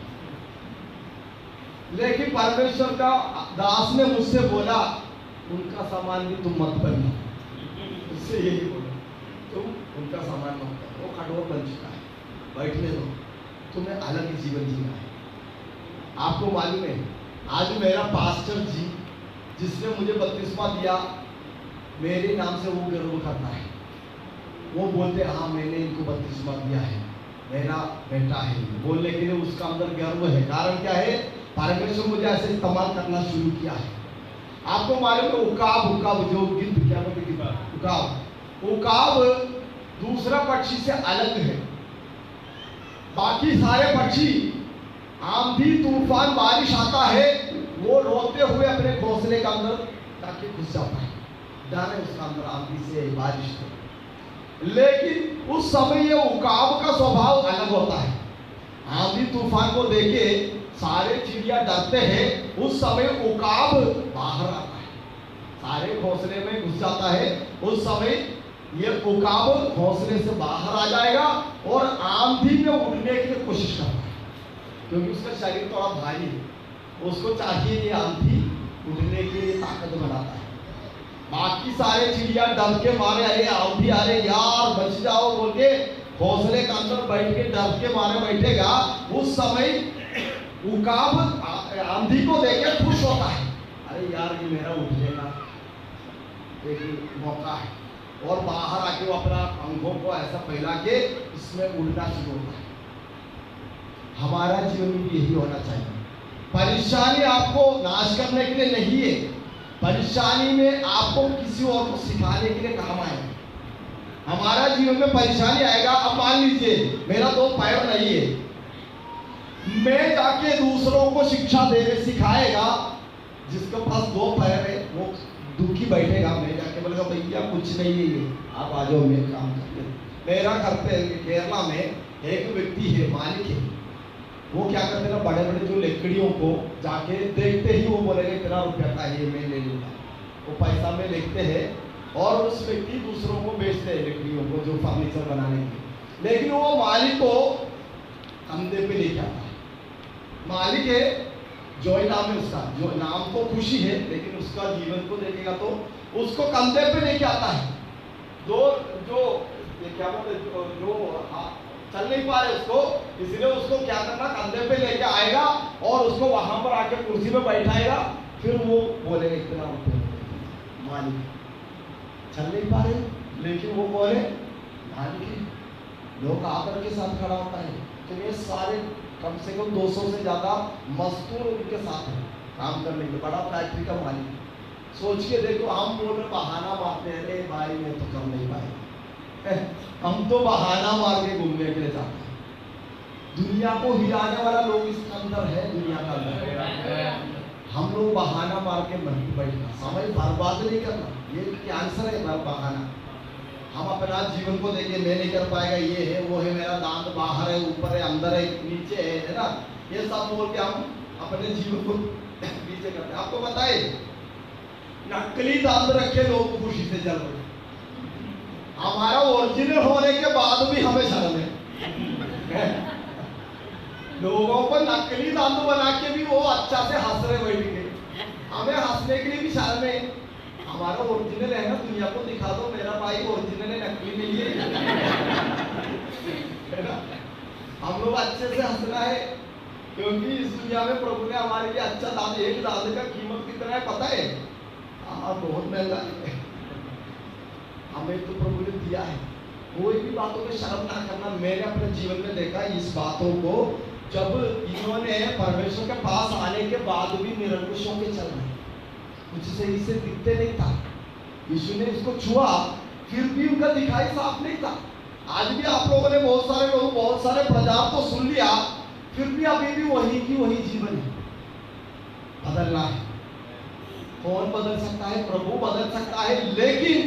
लेकिन परमेश्वर का दास ने मुझसे बोला, उनका सामान भी तुम मत बनना। उससे यही बोला, तुम उनका सामान मत बनो, वो खड़ोर बन चुका है, बैठने दो, तुम्हें अलग ही जीवन जीना है। आपको मालूम है, आज मेरा पास्टर जी जिसने मुझे बपतिस्मा दिया, मेरे नाम से वो गर्व करता है। वो बोलते हाँ मैंने इनको बपतिस्मा दिया है, मेरा बेटा है, बोलने के लिए उसका अंदर गर्व है। कारण क्या है? परमेश्वर मुझे ऐसे इस्तेमाल करना शुरू किया है। आपको मालूम है उकाब, उकाब जो गिद्ध, क्या बोलते उकाब, उकाब दूसरा पक्षी से अलग है। बाकी सारे पक्षी, आंधी तूफान बारिश आता है, वो रोते हुए अपने घोंसले के अंदर जाके घुस जाता है, डर है उसका अंदर आंधी से, बारिश से। लेकिन उस समय ये उकाब का स्वभाव अलग होता है। आंधी तूफान को देखे सारे चिड़िया डरते हैं, उस समय उकाब बाहर आता है, सारे घोंसले में घुस जाता है। उस समय ये उकाब घोंसले से बाहर आ जाएगा और आंधी में उड़ने की कोशिश करता है, क्योंकि उसका शरीर थोड़ा भारी है, उसको चाहिए ये आंधी उड़ने के लिए ताकत बनाता है। बाकी सारे चिड़िया डर के मारे, अरे आंधी आ रहे यार बच जाओ बोल के घोंसले के अंदर बैठ के डर के मारे बैठेगा। उस समय उकाब आंधी को देख के खुश होता है, अरे यार ये मेरा उठने का एक मौका है, और बाहर आके वो अपना अंगों को ऐसा फैला के इसमें उड़ना शुरू होता है। हमारा जीवन में भी यही होना चाहिए। परेशानी आपको नाश करने के लिए नहीं है, परेशानी में आपको किसी और को सिखाने के लिए काम आएगा। हमारा जीवन में परेशानी आएगा। अब मान लीजिए मेरा दो पैर नहीं है, मैं जाके दूसरों को शिक्षा देने सिखाएगा। जिसके पास दो पैर है वो दुखी बैठेगा, मैं जाके बोलेगा भैया कुछ नहीं है ये, आप आ जाओ मैं काम करते। मेरा घर पे केरला में एक व्यक्ति है, मालिक है, वो क्या करते हैं, बड़े बड़े जो लकड़ियों को जाके देखते ही वो बोलेगा इतना रुपया का ये मैं ले लूँगा, वो पैसा में लिखते हैं और उस व्यक्ति दूसरों को बेचते हैं लकड़ियों को जो फर्नीचर बनाने के। लेकिन वो मालिक को कंधे पे लेके आता है। मालिक है, जॉय नाम है उसका, जो नाम तो खुशी है लेकिन उसका जीवन को देखेगा तो उसको कंधे पे लेके आता है। जो ये क्या बोलते जो चल नहीं पा रहे उसको, इसलिए उसको क्या करना, कंधे पे लेके आएगा और उसको वहां पर आके कुर्सी पे बैठाएगा। फिर वो बोलेगा इतना रुपये। मालिक चल नहीं पा रहे लेकिन वो बोले मालिक। लोग आकर के साथ खड़ा होता है तो ये सारे कम से कम 200 से ज्यादा मजदूर उनके साथ है काम करने के, बड़ा फैक्ट्री का मालिक। सोच के देखो, हम बोल रहे बहाना मारते हैं, अरे भाई मैं तो कर नहीं पाए, हम तो बहाना मार के घूमने के लिए जाते हैं। दुनिया को हिलाने वाला लोग इसके अंदर है, दुनिया का अंदर। हम लोग बहाना मार के नहीं बैठना, समय बर्बाद नहीं करना, ये कैंसर है बहाना। हम अपना जीवन को देखिए, मैं नहीं कर पाएगा, ये है वो है, मेरा दांत बाहर है, ऊपर है, अंदर है, नीचे है ना, ये सब बोल के हम अपने जीवन को पीछे करते हैं। आपको पता है नकली दांत रखे लोग खुशी से चल रहे, हमारा ओरिजिनल होने के बाद भी हमें शर्म है। लोगों को नकली दांत बना के भी वो अच्छा से हंस रहे बैठ के, हमें हंसने के लिए भी शर्म है। हमारा ओरिजिनल है ना, दुनिया को दिखा दो मेरा भाई ओरिजिनल है, नकली नहीं है ना। हम लोग अच्छे से हंसना है क्योंकि इस दुनिया में प्रभु ने हमारे लिए अच्छा दांत, एक दांत का कीमत कितना है पता है? बहुत महंगा है, हमें तो प्रभु ने दिया है। कोई भी बातों में शर्म ना करना। मैंने अपने जीवन में देखा इस बातों को, जब इन्होंने परमेश्वर के पास आने के बाद भी निरंकुश होकर चल रहे, कुछ सही से दिखते नहीं था। यीशु ने इसको छुआ फिर भी उनका दिखाई साफ नहीं था। आज भी आप लोगों ने बहुत सारे लोग बहुत सारे प्रचार तो सुन लिया, फिर भी अभी भी वही की वही जीवन है। बदलना है। कौन बदल सकता है? प्रभु बदल सकता है, लेकिन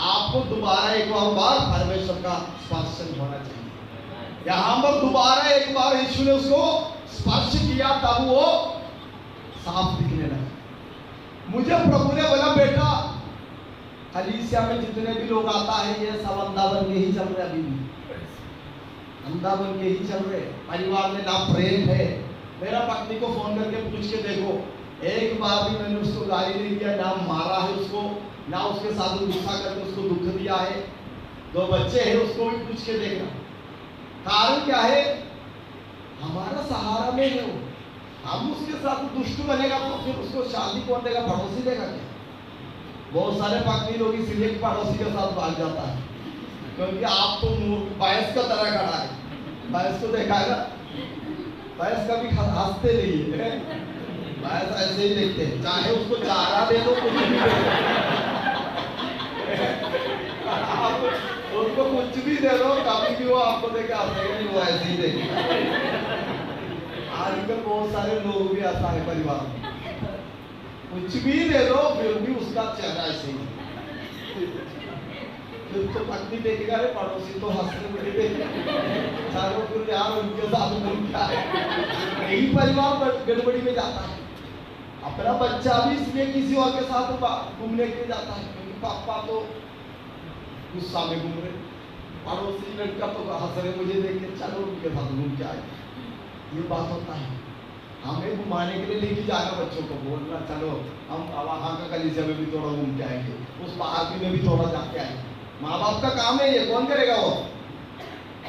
आपको दोबारा एक बार परमेश्वर का स्पर्श होना चाहिए। यहाँ पर दोबारा एक बार यीशु ने उसको स्पर्श किया, तब वो साफ दिखने लगा। मुझे प्रभु ने बोला बेटा, कलीसिया में जितने भी लोग आता है ये सब अंधा बन के ही चल रहे, अभी भी अंधा बन के ही चल रहे। परिवार में ना प्रेम है। मेरा पत्नी को फोन करके पूछ के देखो, एक बार भी मैंने उसको गाली नहीं दिया, ना मारा है उसको, ना उसके साथ गुस्सा करके उसको दुख दिया है। 2 बच्चे हैं, उसको भी पूछ के देखना। कारण क्या है? हमारा सहारा में है वो। हम उसके साथ दुष्ट बनेगा तो फिर उसको शादी कौन देगा? पड़ोसी देगा क्या? बहुत सारे पत्नी लोग इसलिए पड़ोसी के साथ भाग जाता है क्योंकि आप तो भैंस का तरह खड़ा है। भैंस को देखा है ना, भैंस कभी हंसते नहीं है, भैंस ऐसे ही देखते हैं, चाहे उसको चारा दे दो कुछ भी आप उसको कुछ भी दे दो, कभी भी वो आपको देखे हंसेगा नहीं, वो ऐसे ही देखेगा। आजकल बहुत सारे लोग भी ऐसा है परिवार में, कुछ भी दे दो फिर भी उसका चेहरा ऐसे ही। फिर तो पत्नी देखेगा, अरे पड़ोसी तो हंसने में देखेगा, फिर यार उनके साथ घूम क्या है। यही परिवार गड़बड़ी में जाता है। अपना बच्चा भी इसलिए किसी और के साथ घूमने के लिए जाता है क्योंकि पापा तो गुस्सा में घूम रहे, पड़ोसी लड़का तो हंस रहे मुझे देख के, चलो उनके साथ घूम के आए। ये बात होता है। हमें घुमाने के लिए लेके जाना, बच्चों को बोलना चलो हम वहाँ का कलीसिया में भी थोड़ा घूम के आएंगे, उस पार्क में भी थोड़ा जाके आएंगे। माँ बाप का काम है ये, कौन करेगा? वो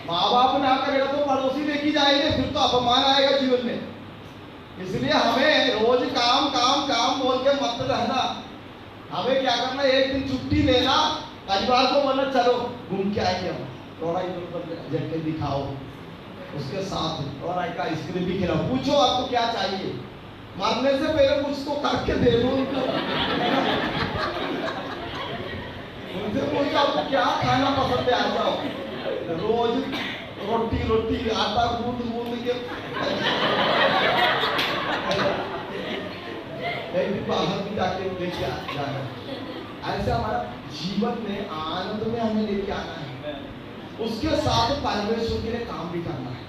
माँ बाप ना करेगा तो पड़ोसी लेके जाएंगे, फिर तो अपमान आएगा जीवन में। इसलिए हमें रोज काम काम काम बोल के मत रहना। हमें क्या करना, एक दिन छुट्टी लेना, परिवार को बोलना चलो घूम के आएंगे, हम थोड़ा इधर उधर जाके दिखाओ, उसके साथ और आएगा आइसक्रीम भी खिलाओ, पूछो आपको क्या चाहिए, मरने से पहले कुछ तो करके दे दो उनको। उनसे पूछो आपको क्या खाना पसंद है, आ जाओ। रोज रोटी रोटी आटा गूंद गूंद के एक दिन बाहर भी जाके लेके जाना। ऐसे हमारा जीवन में आनंद में हमें लेके आना है, उसके साथ परमेश्वर के लिए काम भी करना है।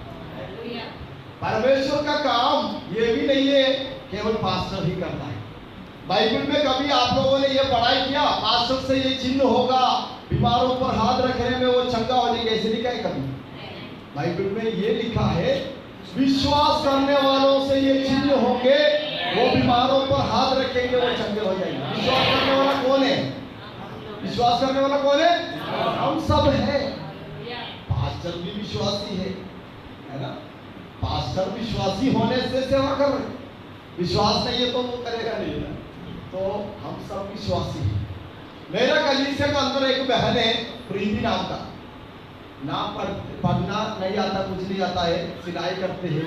परमेश्वर का काम ये भी नहीं है केवल पास्टर ही करता है। बाइबल में कभी आप लोगों ने ये पढ़ाई किया पास्टर से ये चिन्ह होगा, बीमारों पर हाथ रखने में वो चंगा हो जाएगा, ऐसे लिखा है कभी? बाइबल में ये लिखा है विश्वास करने वालों से ये चिन्ह होंगे, वो बीमारों पर हाथ रखेंगे वो चंगे हो जाएंगे। विश्वास करने वाला कौन है? विश्वास करने वाला कौन है? हम सब है। पास्टर भी विश्वासी है ना? पास्टर विश्वासी होने से सेवा कर रहे, विश्वास नहीं है तो वो करेगा नहीं ना। तो हम सब विश्वासी हैं। मेरा कलीसिया के अंदर एक बहन है प्रीति नाम का, ना पढ़ना नहीं आता, कुछ नहीं आता है, सिलाई करते हैं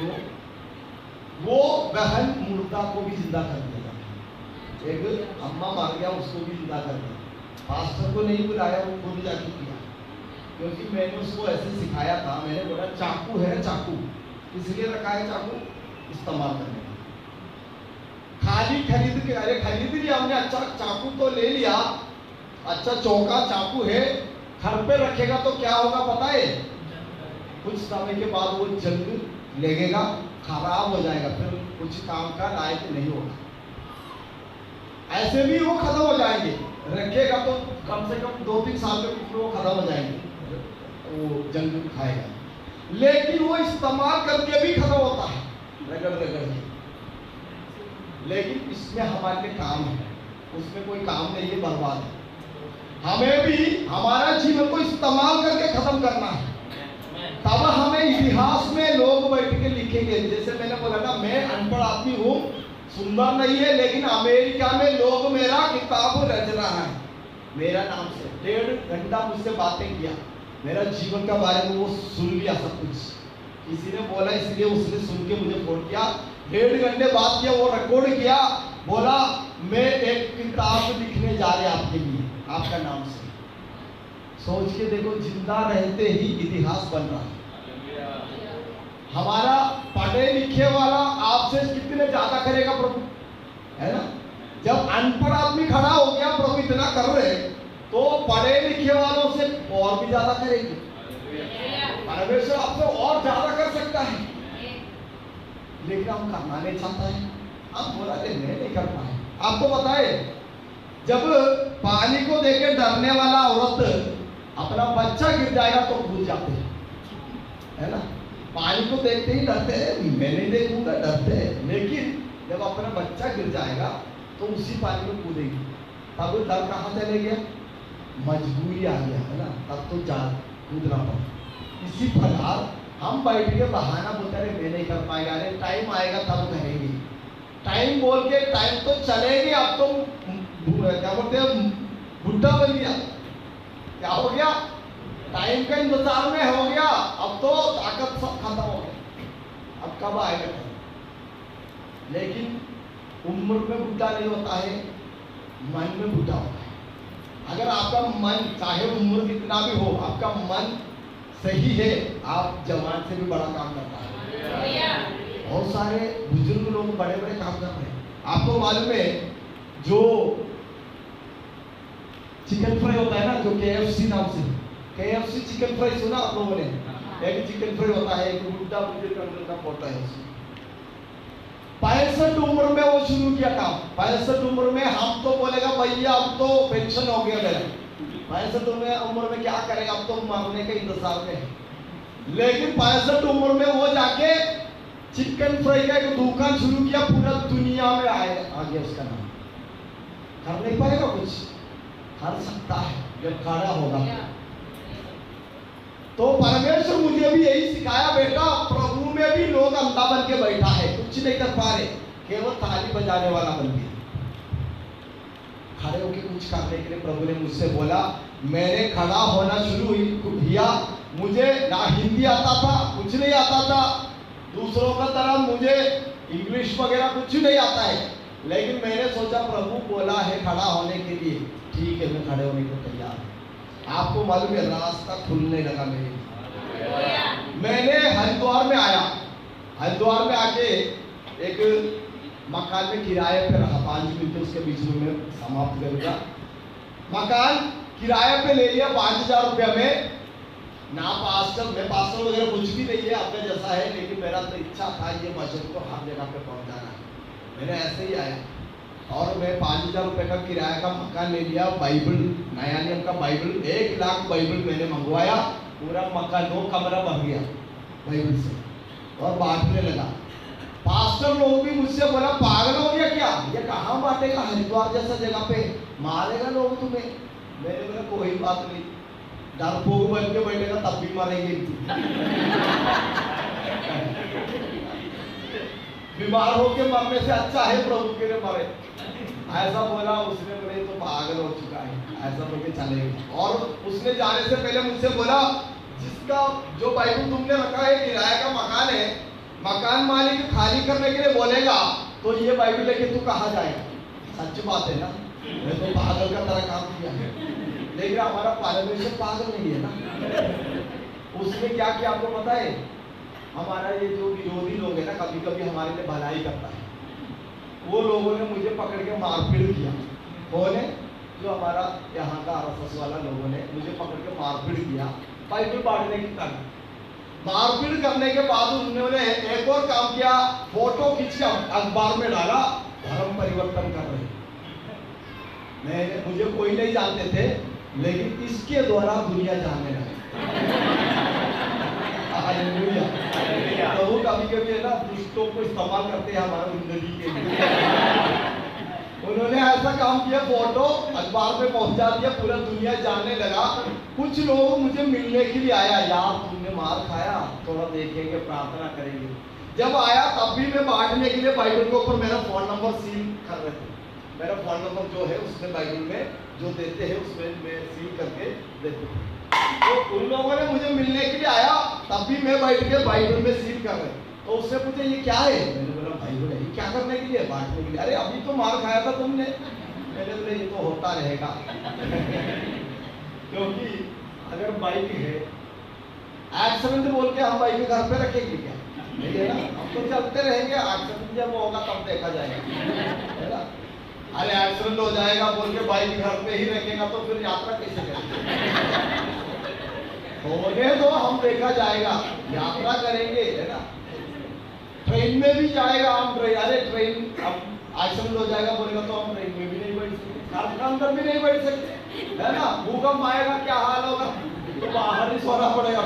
वो बहन मुर्दा को भी जिंदा कर देगा। एक अम्मा मार गया उसको भी जिंदा कर दिया। पास्टर को नहीं बुलाया, वो खुद जाके किया, क्योंकि मैंने उसको ऐसे सिखाया था। मैंने बोला चाकू है, चाकू इसलिए रखा है, चाकू इस्तेमाल करने का। खाली खरीद के, अरे खरीद लिया हमने, अच्छा चाकू तो ले लिया, अच्छा चौका चाकू है, घर पे रखेगा तो क्या होगा पता है? कुछ समय के बाद वो जंग लगेगा, खराब हो जाएगा, फिर कुछ काम का लायक नहीं होगा। ऐसे भी वो खत्म हो जाएंगे, रखेगा तो कम से कम 2-3 साल में वो खत्म हो जाएंगे, वो जंग खाएगा। लेकिन वो इस्तेमाल करके भी खत्म होता है, रगड़ रगड़ के। लेकिन इसमें हमारे लिए काम है, उसमें कोई काम नहीं है, बर्बाद है। हमें भी हमारा जीवन को इस्तेमाल करके खत्म करना है, तब हमें इतिहास में लोग बैठ के लिखेंगे। जैसे मैंने बोला ना, मैं अनपढ़ आदमी हूँ, सुंदर नहीं है, लेकिन अमेरिका में लोग मेरा किताब रच रहा है मेरा नाम से। 1.5 घंटा मुझसे बातें किया, मेरा जीवन का बारे में वो सुन लिया सब कुछ। किसी ने बोला इसलिए उसने सुन के मुझे फोन किया, 1.5 घंटे बात किया, वो रिकॉर्ड किया, बोला मैं एक किताब लिखने जा रहे आपके लिए, आपका नाम से। सोच के देखो, जिंदा रहते ही इतिहास बन रहा है। हमारा पढ़े लिखे वाला आपसे कितने ज्यादा करेगा प्रभु, है ना? जब अनपढ़ आदमी खड़ा हो गया, प्रभु इतना कर रहे, तो पढ़े लिखे वालों से और भी ज्यादा करेंगे। परमेश्वर आपसे और ज्यादा कर सकता है, लेकिन हम करना नहीं चाहता है। हम बोला मैं नहीं कर पाए। आपको बताए, जब पानी को देखे डरने वाला औरत अपना बच्चा गिर जाएगा तो कूद जाते हैं, है ना? पानी को देखते ही डरते हैं, मैं नहीं देखूंगा, डरते हैं। लेकिन जब अपना बच्चा गिर जाएगा तो उसी पानी में कूदेगी। तब डर कहाँ चले गया? मजबूरी आ गया, है ना? तब तो जा कूदना पड़ा। इसी प्रकार हम बैठ के बहाना बोलते रहे, मैं नहीं कर पाएगा, अरे टाइम आएगा तब करेंगे। टाइम बोल के टाइम तो चलेगी, अब तो क्या बोलते हैं, बुढ़ा बन गया। क्या हो गया? टाइम का इंतजार में हो गया, अब तो ताकत सब खत्म हो गया, अब कब आएगा टाइम? लेकिन उम्र में बुढ़ा नहीं होता है, मन में बुढ़ा होता है। अगर आपका मन, चाहे उम्र कितना भी हो, आपका मन सही है, आप जवान से भी बड़ा काम करता है। बहुत सारे बुजुर्ग लोग बड़े बड़े काम कर रहे हैं। आपको मालूम है, जो चिकन फ्राई होता है ना, जो KFC नाम से, KFC चिकन फ्राई सुना आप लोगों ने? एक चिकन फ्राई होता है, एक बुढ़ा बुजुर्ग अंदर का होता है। 65 उम्र में वो शुरू किया काम। 65 उम्र में हम तो बोलेगा भैया अब तो पेंशन हो गया मेरा, 65 उम्र में क्या करेगा, अब तो मरने के इंतजार में है। लेकिन 65 उम्र में वो जाके चिकन फ्राई का एक दुकान शुरू किया, पूरा दुनिया में आ गया उसका नाम। कर नहीं पाएगा कुछ, कर सकता है जब खड़ा होगा। तो परमेश्वर मुझे भी यही सिखाया, बेटा प्रभु में भी लोग अंधा बन के बैठा है, कुछ नहीं कर पा रहे, केवल ताली बजाने वाला बन गया। खड़े होकर कुछ करने के लिए प्रभु ने मुझसे बोला, मैंने खड़ा होना शुरू किया, मुझे ना हिंदी आता था, कुछ नहीं आता था, दूसरों का तरह मुझे इंग्लिश वगैरह कुछ नहीं आता है, लेकिन मैंने सोचा प्रभु बोला है खड़ा होने के लिए, ठीक है मैं खड़े होने को तैयार हूं। आपको मालूम है रास्ता खुलने लगा मेरे। मैंने हरिद्वार में आया, हरिद्वार में आके एक मकान में किराए पे रहा, 5 मिनट उसके बीच में मैं समाप्त करूंगा। मकान किराए पे ले लिया 5000 रुपया में। ना पास्टर, मैं पास्टर वगैरह कुछ भी नहीं है, अपने जैसा है, लेकिन मेरा तो इच्छा था ये मस्जिद को हर जगह पे पहुंचाना है। मैंने ऐसे ही आया और मैं 5000 रुपये का किराए का मकान ले लिया। बाइबल, नया नियम का बाइबल, 1 लाख बाइबल मैंने मंगवाया। पूरा मकान 2 कमरा भर गया बाइबल से और बांटने लगा। पास्टर लोग भी मुझसे बोला, पागल हो गया क्या, ये कहाँ बांटेगा, हरिद्वार जैसा जगह पे मारेगा लोग तुम्हें। मैंने बोला कोई बात नहीं, डरपोक बन के बैठेगा तब भी मारेंगे। बीमार होके मरने से अच्छा है प्रभु के लिए मरे। ऐसा बोला उसने, बोले तो पागल हो चुका है, ऐसा बोल के चलेगा। और उसने जाने से पहले मुझसे बोला, जिसका जो बाइबल तुमने रखा है किराए का मकान है, मकान मालिक खाली करने के लिए बोलेगा तो ये बाइबल लेके तू कहाँ जाएगा। सच बात है ना, मैं तो पागल का तरह काम किया है, लेकिन हमारा परमेश्वर पागल नहीं है ना। उसने क्या किया आपको पता है, हमारा ये जो विरोधी लोग है ना, कभी कभी हमारे लिए भलाई करता है, वो लोगों ने मुझे पकड़ के मारपीट किया। कौन है, जो हमारा यहाँ का आरएसएस वाला लोगों ने मुझे पकड़ के मारपीट किया बाइबल बांटने की तरह। मारपीट करने के बाद उन्होंने एक और काम किया, फोटो खींच के अखबार में डाला, धर्म परिवर्तन कर रहे। मुझे कोई नहीं जानते थे, लेकिन इसके द्वारा दुनिया जानने लगे। तो वो कभी कभी है ना दुष्टों को इस्तेमाल करते हैं हमारा जिंदगी के लिए। उन्होंने ऐसा काम किया, फोटो अखबार में पहुंचा दिया, पूरा दुनिया जानने लगा। कुछ लोग मुझे मिलने के लिए आया, यार तुमने मार खाया, थोड़ा देखेंगे, प्रार्थना करेंगे। जब आया तब भी मैं बांटने के लिए बाइबल के ऊपर मेरा फोन नंबर सील कर रहे थे। मेरा फोन नंबर जो है उसमें बाइबल में जो देते हैं उसमें मैं सील करके देते। तो उन लोगों ने मुझे मिलने के लिए आया, तब भी मैं बैठ के बाइबल में सील कर रहे। तो उससे पूछे ये क्या है, मैंने बोला बाइबल है। क्या करने के लिए, बांटने के लिए। अरे अभी तो मार खाया था तुमने। मैंने बोला ये तो होता रहेगा। क्योंकि अगर बाइक है, एक्सीडेंट बोल के हम बाइक घर पे रखेंगे क्या, नहीं है ना, हम तो चलते रहेंगे। एक्सीडेंट जब होगा तब देखा जाएगा, है ना। अरे एक्सीडेंट हो जाएगा बोल के बाइक घर पे ही रखेगा तो फिर यात्रा कैसे करेंगे। होने तो हम देखा जाएगा, यात्रा करेंगे, है ना। ट्रेन में भी जाएगा हम, अरे ट्रेन अब एक्सीडेंट हो जाएगा बोलेगा तो हम ट्रेन में भी नहीं बैठ सकते, कार के अंदर भी नहीं बैठ सकते, है ना। भूकंप आएगा क्या हाल होगा, तो बाहर ही सोना पड़ेगा।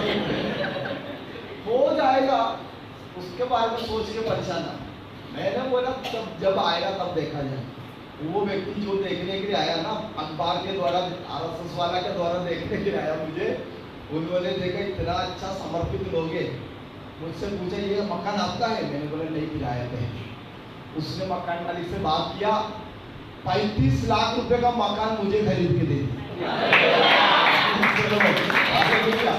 हो जाएगा, उसके बारे में सोच के परेशान। मैंने बोला तब जब आएगा तब देखा जाए। वो व्यक्ति जो देखने के लिए आया ना, अखबार के द्वारा, आरएसएस वाला के द्वारा देखने के लिए आया मुझे, उन्होंने देखा इतना अच्छा समर्पित लोग हैं। मुझसे पूछा ये मकान आपका है, मैंने बोला नहीं किराए पे है। उसने मकान मालिक से बात किया, 35 लाख रुपए का मकान मुझे खरीद के दे दिया।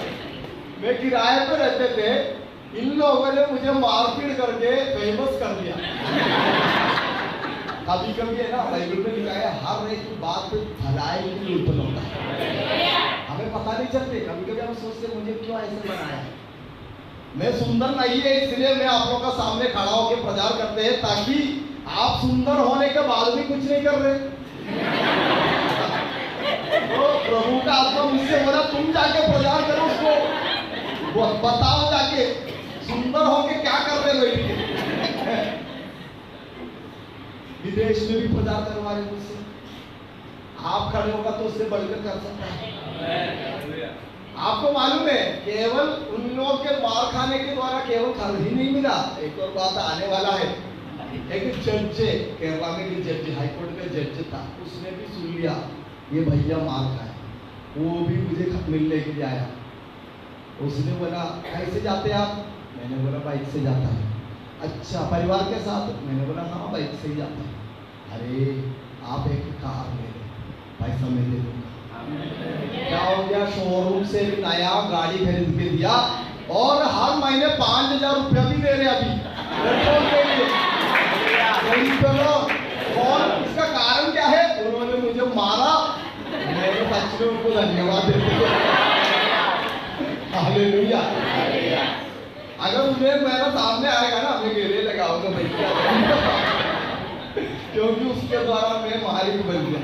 मैं किराए पे रहते थे, इन लोगों ने मुझे मारपीट करके फेमस कर दिया। कभी कभी है ना बाइबल में लिखा है हर एक बात पे भलाई के लिए उत्पन्न होता है, हमें पता नहीं चलते। कभी कभी हम सोचते मुझे क्यों ऐसे बनाया है। मैं सुंदर नहीं है इसलिए मैं आप लोगों का सामने खड़ा होकर प्रचार करते हैं, ताकि आप सुंदर होने के बाद भी कुछ नहीं कर रहे। तो प्रभु का आत्मा मुझसे बोला तुम जाके प्रचार करो, उसको बताओ जाके सुंदर होके क्या कर रहे बैठ। विदेश में भी प्रचार करवा रहे मुझसे, आप खड़े होगा तो उससे बढ़कर कर सकता है। आपको मालूम है केवल उन लोगों के मार खाने के द्वारा केवल घर ही नहीं मिला, एक और बात आने वाला है। एक जज केरला में भी जज, हाईकोर्ट में जज था, उसने भी सुन लिया ये भैया मार खाए, वो भी मुझे मिलने के लिए आया। उसने बोला कैसे जाते आप, मैंने बोला बाइक से जाता है। अच्छा परिवार के साथ? मैंने बोला हाँ बाइक से ही जाता हूँ। अरे आप एक कार ले लो, पैसा मैं दे दूंगा। क्या हो गया, शोरूम से नया गाड़ी खरीद के दिया और हर महीने 5,000 रुपया भी दे रहे अभी पेट्रोल के लिए। और इसका कारण क्या है, उन्होंने मुझे मारा, मैंने सच में उनको धन्यवाद देते हैं। हालेलुया। अगर उन्हें मेरा सामने आएगा ना मैं गेले लगाऊंगा भैया, क्योंकि उसके द्वारा मैं मालिक बन गया।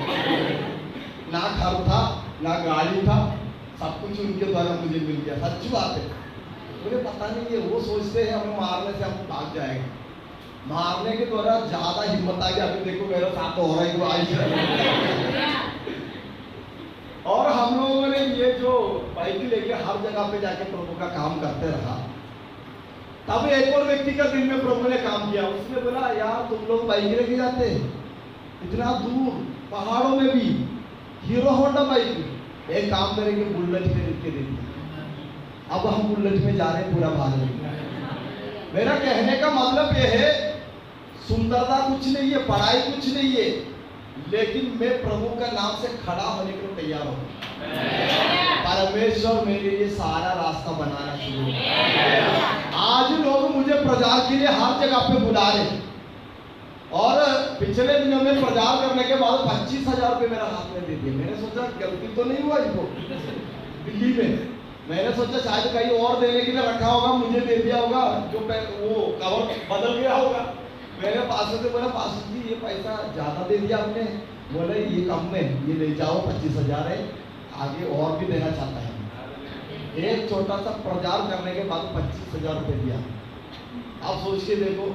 ना घर था ना गाड़ी था, सब कुछ उनके द्वारा मुझे मिल गया। सच्ची बात है। मुझे पता नहीं है, वो सोचते हैं हमें मारने से हम भाग जाएंगे, मारने के द्वारा ज्यादा हिम्मत आ गया। अभी देखो मेरा साथ हो रहा है और हम लोगों ने ये जो बाइक लेके हर जगह पे जाके प्रभु का काम करते रहा। तब एक और व्यक्ति का दिल में प्रभु ने काम किया। उसने बोला यार तुम लोग बाइक लेके जाते इतना दूर पहाड़ों में भी, हीरो होंडा बाइक में, एक काम करेंगे बुलेट खरीद के देंगे। अब हम बुलेट में जा रहे हैं पूरा भारत। मेरा कहने का मतलब ये है, सुंदरता कुछ नहीं है, पढ़ाई कुछ नहीं है, लेकिन मैं प्रभु का नाम से खड़ा होने के लिए तैयार हूँ। परमेश्वर मेरे लिए सारा रास्ता बनाना शुरू किया। आज लोग मुझे प्रचार के लिए हर जगह पे बुला रहे हैं और पिछले दिनों में प्रचार करने के बाद 25,000 रुपये मेरा हाथ में दे दिए। मैंने सोचा गलती तो नहीं हुआ इनको दिल्ली में, मैंने सोचा शायद कहीं और देने के लिए रखा होगा, मुझे दे दिया होगा, जो वो कवर बदल गया होगा। मैंने पास्टर से बोला पास्टर जी ये पैसा ज्यादा दे दिया आपने। बोले ये कम में, ये ले जाओ 25,000 है, आगे और भी देना चाहता है। एक छोटा सा प्रचार करने के बाद 25,000 रुपये दिया। अब सोच के देखो,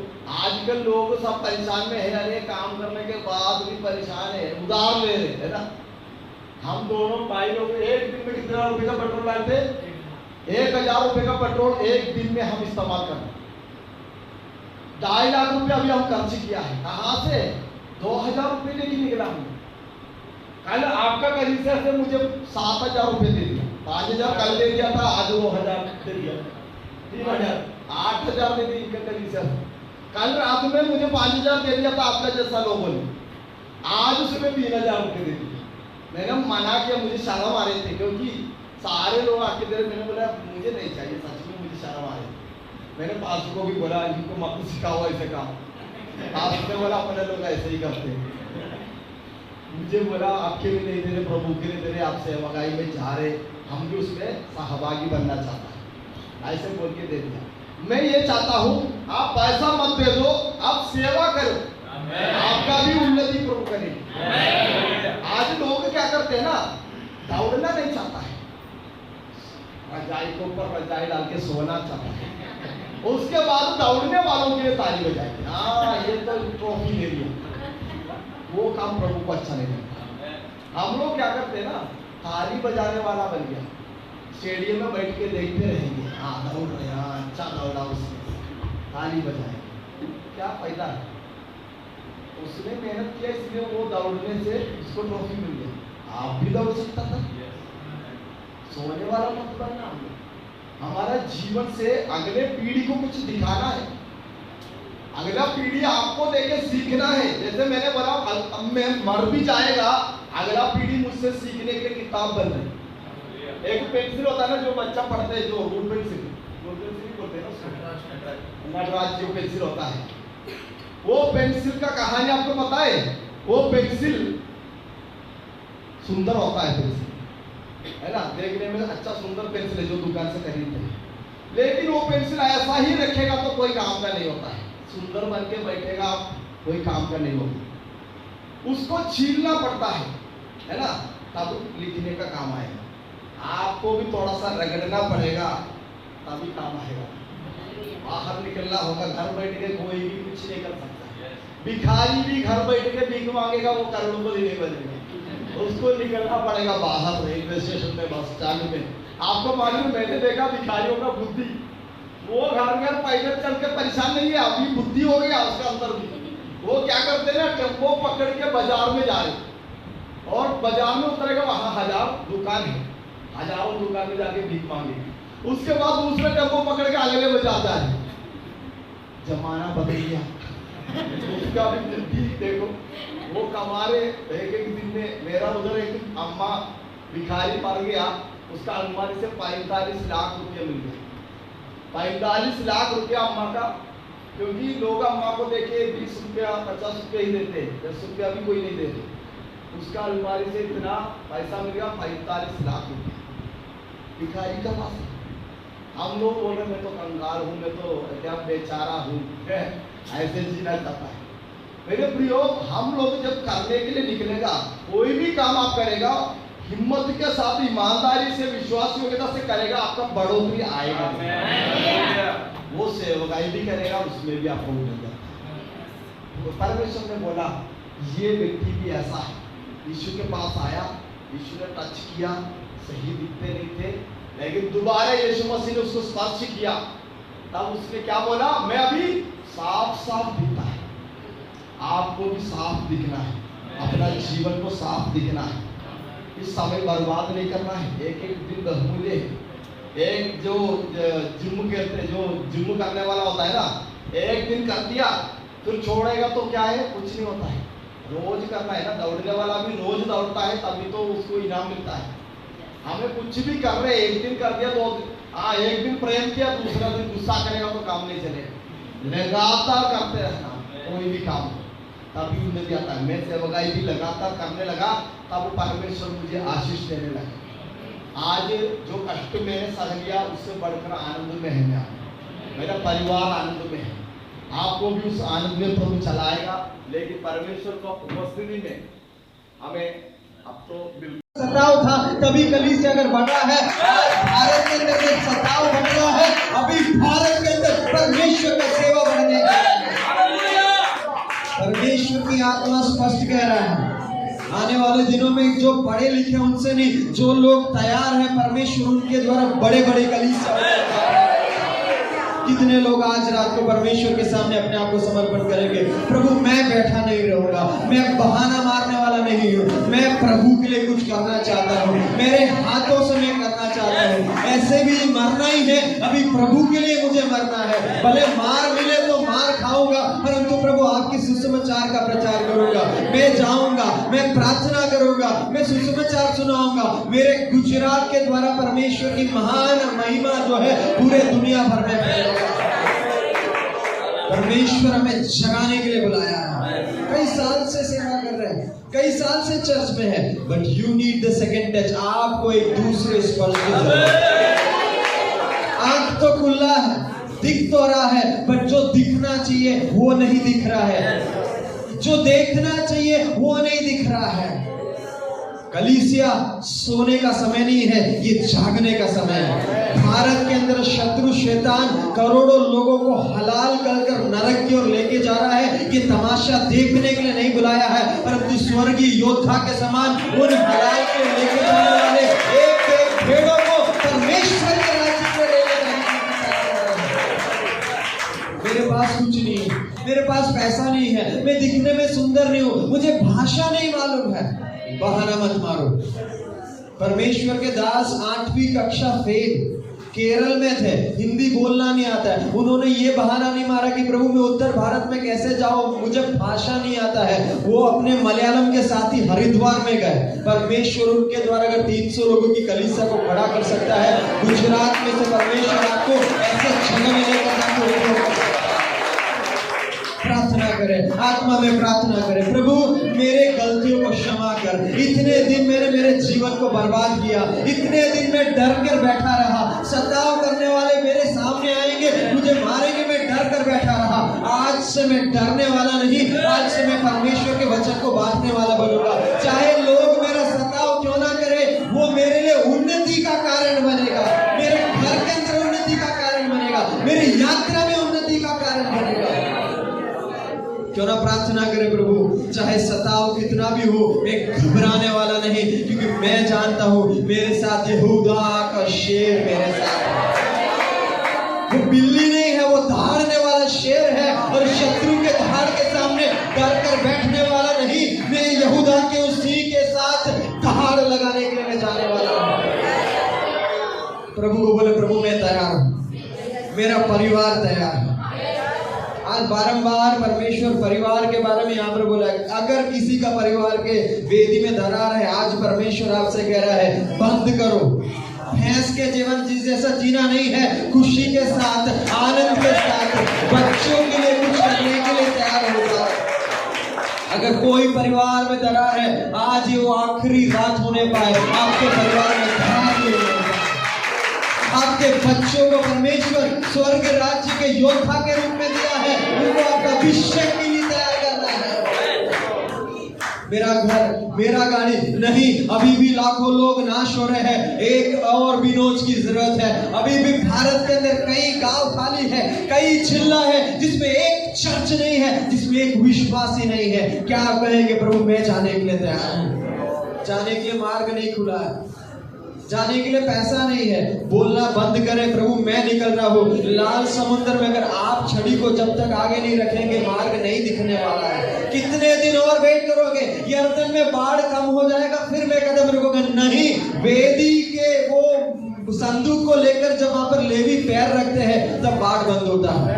आजकल लोग सब परेशान में है, अरे काम करने के बाद भी परेशान है, उधार ले रहे है ना। हम दोनों भाई लोग एक दिन में कितना रुपए का पेट्रोल डालते? 1,000 रुपए का पेट्रोल एक दिन में हम इस्तेमाल करते। 2.5 लाख रुपया अभी हम खर्च किया है। कहाँ से? 2,000 रुपये लेके निकला हूँ। कल आपका कलीसिया से मुझे 7,000 रुपये दे दिया, 5,000 कल दे दिया था, आज 2,000 दे दिया, 3,000, 8,000 दे दी इनका कलीसिया से। कल रात में मुझे 5,000 दे दिया था आपका जैसा लोगों ने, आज उसमें 3,000 रुपये दे दिए। मैंने मना किया, मुझे शर्म आ रही थी, क्योंकि सारे लोग आके दे रहे। मैंने बोला मुझे नहीं चाहिए, सच में मुझे शर्म आ रही थी। मैंने पास्टर को भी बोला इनको मत सिखाओ ऐसे काम। पास्टर ने बोला अपने लोग ऐसे ही करते हैं। मुझे बोला आपके लिए नहीं दे रहे, प्रभु के लिए दे रहे, आप सेवकाई में जा रहे, हम भी उसमें सहभागी बनना चाहता है, ऐसे बोल के दे दिया। मैं ये चाहता हूँ आप पैसा मत दे दो, आप सेवा करो, आपका भी उन्नति प्रभु करेगी। आज लोग क्या करते हैं ना, दौड़ना नहीं चाहता है, रजाई के ऊपर रजाई डाल के सोना चाहता है, उसके बाद दौड़ने वालों के लिए ताली बजाएंगे, हाँ ये तो ट्रॉफी ले लिया। वो काम प्रभु को अच्छा नहीं लगता। हम लोग क्या करते हैं ना, ताली बजाने वाला बन गया, स्टेडियम में बैठ के देखते रहेंगे, हाँ दौड़ रहे, हाँ अच्छा दौड़ा उसने, ताली बजाए, क्या फायदा है? उसने मेहनत किया इसलिए वो दौड़ने से उसको ट्रॉफी मिल गई। आप भी दौड़ सकता था। सोने वाला मत बनना। हमारा जीवन से अगले पीढ़ी को कुछ दिखाना है, अगला पीढ़ी आपको देखे सीखना है। जैसे मैंने बोला अब मैं मर भी जाएगा, अगला पीढ़ी मुझसे सीखने के लिए किताब बन रही। एक पेंसिल होता है ना जो बच्चा पढ़ते है, जो वुड पेंसिल बोलते हैं ना, नटराज जो पेंसिल होता है, वो पेंसिल का कहानी आपको पता है? वो पेंसिल सुंदर होता है, पेंसिल है ना, देखने में अच्छा सुंदर पेंसिल है जो दुकान से खरीदते हैं, लेकिन वो पेंसिल ऐसा ही रखेगा तो कोई काम का नहीं होता है। सुंदर बन के बैठेगा कोई काम का नहीं होगा, उसको छीलना पड़ता है ना, तब लिखने का काम आएगा। आपको भी थोड़ा सा रगड़ना पड़ेगा तभी काम आएगा। बाहर निकलना होगा, घर बैठ के कोई भी कुछ नहीं कर सकता। भिखारी भी घर बैठ के भीख मांगेगा, वो करोड़पति नहीं बनेगा, उसको निकलना पड़ेगा बाहर, रेलवे स्टेशन में, बस स्टैंड में। आपको मालूम, मैंने देखा भिखारियों का बुद्धि, वो घर घर पैदल चल के परेशान नहीं है, अभी बुद्धि हो गया उसका अंदर भी। वो क्या करते हैं ना, टेम्पो पकड़ के बाजार में जा रहे, और बाजार में उतरेगा, वहां 1000 दुकान है, हजारों दुकान में जाके भीख मांगेगी, उसके बाद दूसरे टेम्पो पकड़ के अगले बाजार जा रहे। जमाना बदल गया। उसका भी नजदीक देखो, वो कमा रहे एक एक दिन में। मेरा उधर एक अम्मा भिखारी मर गया, उसका अलमारी से 45 लाख रुपये मिल गए। 45 लाख रुपया अम्मा का, क्योंकि लोग अम्मा को देखे 20 रुपया 50 रुपये ही देते, 10 रुपया भी कोई नहीं देते। उसका अलमारी से इतना पैसा मिल गया, 45 लाख रुपये भिखारी का पास। हम लोग बोल रहे मैं तो कंगाल हूँ, मैं तो क्या बेचारा हूँ, ऐसे जीना चाहता है। मेरे प्रियो, हम लोग जब करने के लिए निकलेगा, कोई भी काम आप करेगा, हिम्मत के साथ ईमानदारी से विश्वास योग्यता से करेगा, आपका बढ़ोतरी आएगा। वो सेवकाई भी करेगा, उसमें भी आपको मिलेगा। तो परमेश्वर ने बोला ये व्यक्ति भी ऐसा है। यीशु के पास आया, यीशु ने टच किया, सही दिखते नहीं थे, लेकिन दोबारा यीशु मसीह ने उसको स्पर्श किया, तब उसने क्या बोला, मैं अभी साफ साफ दिखता है। आपको भी साफ दिखना है, अपना जीवन को साफ दिखना है, इस समय बर्बाद नहीं करना है। एक एक दिन बहुमूल्य है। एक जो जिम कहते, जो जिम करने वाला होता है ना, एक दिन कर दिया फिर छोड़ेगा तो क्या है, कुछ नहीं होता है। रोज करना है ना। दौड़ने वाला भी रोज दौड़ता है, तभी तो उसको इनाम मिलता है। हमें कुछ भी कर रहे, एक दिन कर दिया तो हाँ, एक दिन प्रेम किया, दूसरा दिन गुस्सा करेगा तो काम नहीं चलेगा। लगातार करते रहना कोई भी काम, तभी उन्नति आता है। मैं सेवकाई भी लगातार करने लगा, तब परमेश्वर मुझे आशीष देने लगा। आज जो कष्ट मैंने सह लिया, उससे बढ़कर आनंद में है मैं, मेरा परिवार आनंद में है। आपको भी उस आनंद में प्रभु चलाएगा। लेकिन परमेश्वर को उपस्थिति में हमें अब तो बिल्कुल सताव था, तभी कलीसिया अगर बढ़ा है। भारत के अंदर एक सताव बढ़ रहा है, अभी भारत के अंदर परमेश्वर का सेवा बढ़ने का। परमेश्वर की आत्मा स्पष्ट कह रहा है, आने वाले दिनों में जो पढ़े लिखे उनसे नहीं, जो लोग तैयार हैं, परमेश्वर उनके द्वारा बड़े बड़े कलीसिया। कितने लोग आज रात को परमेश्वर के सामने अपने आप को समर्पण करेंगे, प्रभु मैं बैठा नहीं रहूंगा, मैं बहाना मारने वाला नहीं हूँ, मैं प्रभु के लिए कुछ करना चाहता हूँ, मेरे हाथों से मैं करना चाहता हूँ। ऐसे भी मरना ही है, अभी प्रभु के लिए मुझे मरना है। भले मार मिले तो मार खाऊंगा, परंतु प्रभु आपके सुसमाचार का प्रचार करूंगा। मैं जाऊंगा, मैं प्रार्थना करूंगा, मैं सुसमाचार सुनाऊंगा। मेरे गुजरात के द्वारा परमेश्वर की महान महिमा जो है पूरे दुनिया भर में फैलेगा। परमेश्वर हमें जगाने के लिए बुलाया है। कई साल से सेवा कर रहे हैं, कई साल से चर्च में है, but you need the second touch. आपको एक दूसरे स्पर्श की जरूरत है। आंख तो खुला है, दिख तो रहा है, बट जो दिखना चाहिए वो नहीं दिख रहा है, जो देखना चाहिए वो नहीं दिख रहा है। कलीसिया सोने का समय नहीं है, ये जागने का समय है। भारत के अंदर शत्रु शैतान करोड़ों लोगों को हलाल कर नरक की ओर लेके जा रहा है। ये तमाशा देखने के लिए नहीं बुलाया है, परंतु स्वर्गीय योद्धा के समान उन हलाल के लेके जाने वाले एक एक भेड़ों को परमेश्वर के राज्य में लेके जाने। मेरे पास कुछ नहीं है, मेरे पास पैसा नहीं है, मैं दिखने में सुंदर नहीं हूँ, मुझे भाषा नहीं मालूम है, बहाना मत मारो। परमेश्वर के दास 8वीं कक्षा फेल, केरल में थे, हिंदी बोलना नहीं आता है। उन्होंने ये बहाना नहीं मारा कि प्रभु मैं उत्तर भारत में कैसे जाऊं, मुझे भाषा नहीं आता है। वो अपने मलयालम के साथ ही हरिद्वार में गए। परमेश्वर उनके द्वारा अगर 300 लोगों की कलीसिया को खड़ा कर सकता है, गुजरात में से परमेश्वर आपको ऐसे जगह में लेकर प्रार्थना करें, आत्मा में प्रार्थना करें, प्रभु मेरे गलतियों को क्षमा कर। इतने दिन मैंने मेरे जीवन को बर्बाद किया, इतने दिन मैं डर कर बैठा रहा, सताव करने वाले मेरे सामने आएंगे, मुझे मारेंगे, मैं डर कर बैठा रहा। आज से मैं डरने वाला नहीं, आज से मैं परमेश्वर के वचन को बांटने वाला बनूंगा। चाहे लोग मेरा सताव क्यों ना करे, वो मेरे लिए उन्नति का कारण बनेगा, मेरे घर के अंदर उन्नति का कारण बनेगा, मेरी यात्रा में उन्नति का कारण बनेगा। क्यों ना प्रार्थना करें, प्रभु चाहे सताव कितना भी हो, मैं घबराने वाला नहीं, क्योंकि मैं जानता हूँ मेरे साथ यहूदा का शेर मेरे साथ है। वो बिल्ली नहीं है, वो दहाड़ने वाला शेर है, और शत्रु के दहाड़ के सामने डर कर बैठने वाला नहीं। मैं यहूदा के उसी के साथ दहाड़ लगाने के लिए मैं जाने वाला हूँ। प्रभु को बोले, प्रभु मैं तैयार हूँ, मेरा परिवार तैयार है, आज बारंबार परमेश्वर परिवार के बारे में यहाँ पर बोला है, अगर किसी का परिवार के वेदी में दरार है, आज परमेश्वर आपसे कह रहा है बंद करो। भैंस के जीवन जैसा जीना नहीं है, खुशी के साथ, आनंद के साथ, बच्चों के लिए कुछ करने के लिए तैयार होगा। अगर कोई परिवार में दरार है, आज ये वो आखिरी रात होने पाए आपके परिवार में दरार नहीं होगा। आपके बच्चों को परमेश्वर स्वर्ग राज्य के योद्धा के रूप में दिया है, उनको आपका अभिषेक के लिए तैयार करना है। मेरा घर, मेरा गाड़ी नहीं, अभी भी लाखों लोग नाश हो रहे हैं, एक और विनोद की जरूरत है। अभी भी भारत के अंदर कई गांव खाली है, कई जिला है जिसमें एक चर्च नहीं है, जिसमें एक विश्वासी नहीं है। क्या आप कहेंगे प्रभु मैं जाने के लिए तैयार हूं? जाने के लिए मार्ग नहीं खुला है, जाने के लिए पैसा नहीं है, बोलना बंद करें प्रभु मैं निकल रहा हूँ। लाल समुद्र में अगर आप छड़ी को जब तक आगे नहीं रखेंगे, मार्ग नहीं दिखने वाला है। कितने दिन और वेट करोगे? यर्दन में बाढ़ कम हो जाएगा फिर मैं कदम रखोगे? नहीं, वेदी के वो संदूक को लेकर जब वहां पर लेवी पैर रखते हैं तब बाढ़ बंद होता है।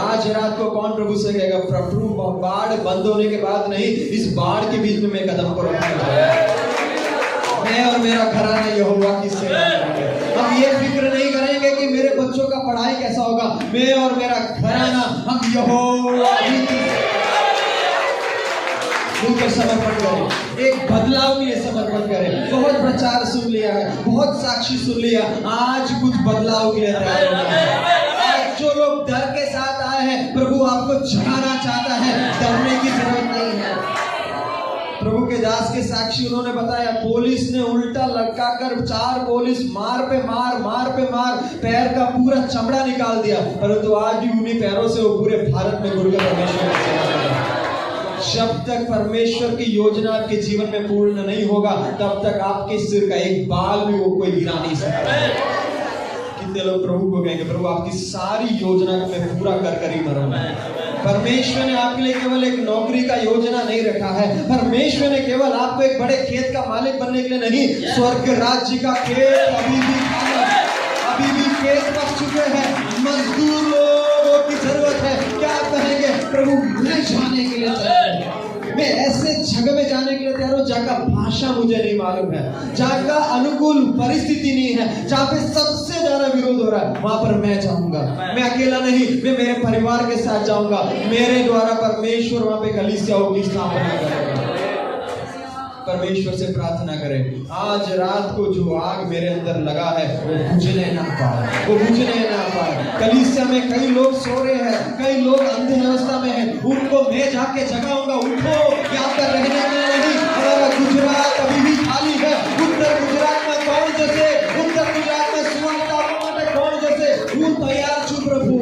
आज रात को कौन प्रभु से कहेगा प्रभु बाढ़ बंद होने के बाद नहीं, इस बाढ़ के बीच में मैं कदम को रखूंगा, मैं और मेरा घराना यहोवा की सेवा करेंगे। हम ये फिक्र नहीं करेंगे कि मेरे बच्चों का पढ़ाई कैसा होगा, मैं और मेरा घराना हम यहोवा की मिलकर समर्पण करें, एक बदलाव के लिए समर्पण करें। बहुत प्रचार सुन लिया है, बहुत साक्षी सुन लिया, आज कुछ बदलाव के लिए तैयार होना है। आज जो लोग डर के साथ आए हैं, प्रभु आपको जगाना चाहता है, डरने की जरूरत नहीं है। प्रभु के दास के साक्षी उन्होंने बताया, पुलिस ने उल्टा लटकाकर 4 पुलिस मार पे मार पैर का पूरा चमड़ा निकाल दिया, परंतु आज भी उन्हीं पैरों से वो पूरे भारत में घुर कर परमेश्वर की सेवा कर रहे हैं। जब तक परमेश्वर की योजना आपके जीवन में पूर्ण नहीं होगा, तब तक आपके सिर का एक बाल भी वो कोई गिरा नहीं सकता। कितने लोग प्रभु को कहेंगे प्रभु आपकी सारी योजना को मैं पूरा कर ही मरूंगा। परमेश्वर ने आपके लिए केवल एक नौकरी का योजना नहीं रखा है, परमेश्वर ने केवल आपको एक बड़े खेत का मालिक बनने के लिए नहीं, स्वर्ग राज्य का खेत अभी भी खेत पक चुके हैं, मजदूर लोगों की जरूरत है। क्या कहेंगे प्रभु मैं जाने के लिए तैयार हूं, मैं ऐसे जगह में जाने के लिए तैयार हूं जहाँ का भाषा मुझे नहीं मालूम है, जहाँ का अनुकूल परिस्थिति नहीं है, जहाँ पे सबसे ज्यादा विरोध हो रहा है, वहां पर मैं जाऊंगा। मैं अकेला नहीं, मैं मेरे परिवार के साथ जाऊंगा, मेरे द्वारा परमेश्वर वहां पे कलीसियाओं की स्थापना करेगा। परमेश्वर से प्रार्थना करें, आज रात को जो आग मेरे अंदर लगा है वो बुझने ना पाए। कलीसिया में कई लोग सो रहे हैं, कई लोग अंधे अवस्था में हैं, उनको मैं जाके जगाऊंगा, उठो, यहाँ पर रहने के लिए नहीं। हमारा गुजरात अभी भी खाली है, उत्तर गुजरात में कौन जैसे, उत्तर गुजरात में कौन जैसे हूँ तैयार छू प्रभु,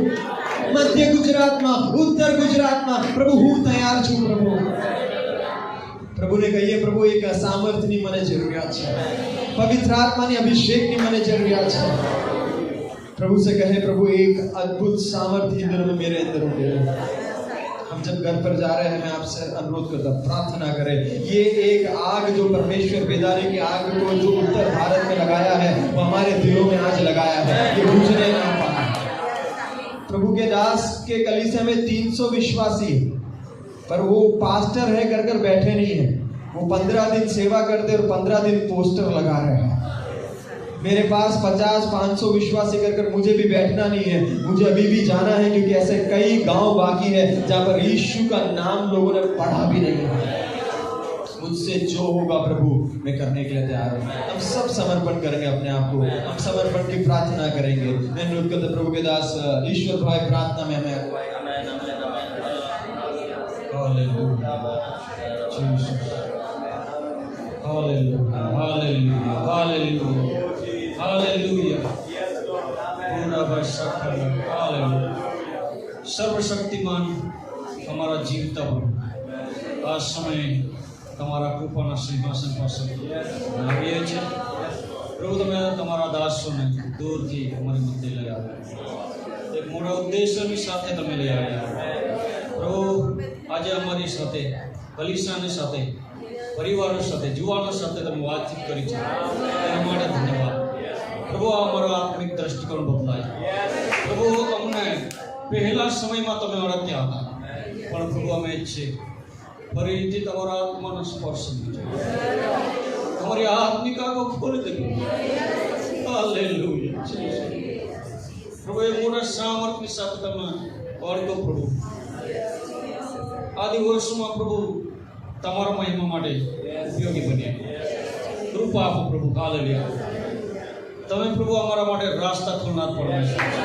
मध्य गुजरात में, उत्तर गुजरात में प्रभु हूँ तैयार छू प्रभु। प्रभु ने कही है प्रभु एक सामर्थ्य नहीं મને જરૂરિયાત છે, पवित्र आत्मा ने अभिषेक नहीं મને જરૂરિયાત છે। प्रभु से कहे प्रभु एक अद्भुत सामर्थ्य इन दिनों में मेरे अंदर हो गया। हम जब घर पर जा रहे हैं, मैं आपसे अनुरोध करता प्रार्थना करें, ये एक आग जो परमेश्वर बेदारी की आग को जो उत्तर भारत में लगाया है वो हमारे दिलों में आज लगाया है, ये बुझने ना पाए। प्रभु के दास के कलीसिया में 300 विश्वासी है, पर वो पास्टर है कर बैठे नहीं है, वो 15 दिन सेवा करते और 15 दिन पोस्टर लगा रहे हैं। मेरे पास 50-500 विश्वासी कर मुझे भी बैठना नहीं है, मुझे अभी भी जाना है, क्योंकि ऐसे कई गांव बाकी है जहां पर यीशु का नाम लोगों ने पढ़ा भी नहीं है। मुझसे जो होगा प्रभु मैं करने के लिए तैयार हूँ। हम सब समर्पण करेंगे अपने आप को, हम समर्पण की प्रार्थना करेंगे। मैं अनुरोध करता प्रभु के दास ईश्वर भाई प्रार्थना में हमें अगुवाई। Hallelujah Jesus, hallelujah hallelujah hallelujah hallelujah पूरा बशक्कर हालेलुया। सर्वशक्तिमान हमारा जीवता हो, आज समय તમારા કૃપાના સિંહાસન પાસે આવીએ છીએ પ્રભુ, તમે તમારા દાસોને દૂરથી અમારી મધ્ય લઈ આવ્યા, એક મોટા ઉદ્દેશ્યની સાથે તમે લઈ આવ્યા પ્રભુ। આજે અમારી સાથે કલીસિયાની સાથે પરિવારો સાથે યુવાનો સાથે તમે વાતચીત કરી છે, તેના માટે ધન્યવાદ પ્રભુ। આ અમારો આત્મિક દ્રષ્ટિકોણ બદલાય પ્રભુ, અમને પહેલા સમયમાં તમે ઓળખ્યા હતા, પણ પ્રભુ અમે છે ફરીથી તમારા આત્માનો સ્પર્શ દીધો, તમારી આત્મિક આંખો ખોલી દીધી. હાલેલુયા. પ્રભુ એ મોટા સામર્થ્ય સાથે તમે ઓળખો પ્રભુ. આ દિવસોમાં પ્રભુ તમારા મહિમા માટે ઉપયોગી બન્યા. કૃપા આપો પ્રભુ. હાલેલુયા. તમે પ્રભુ અમારા માટે રાસ્તા ખોલનાર પરમેશ્વર છો.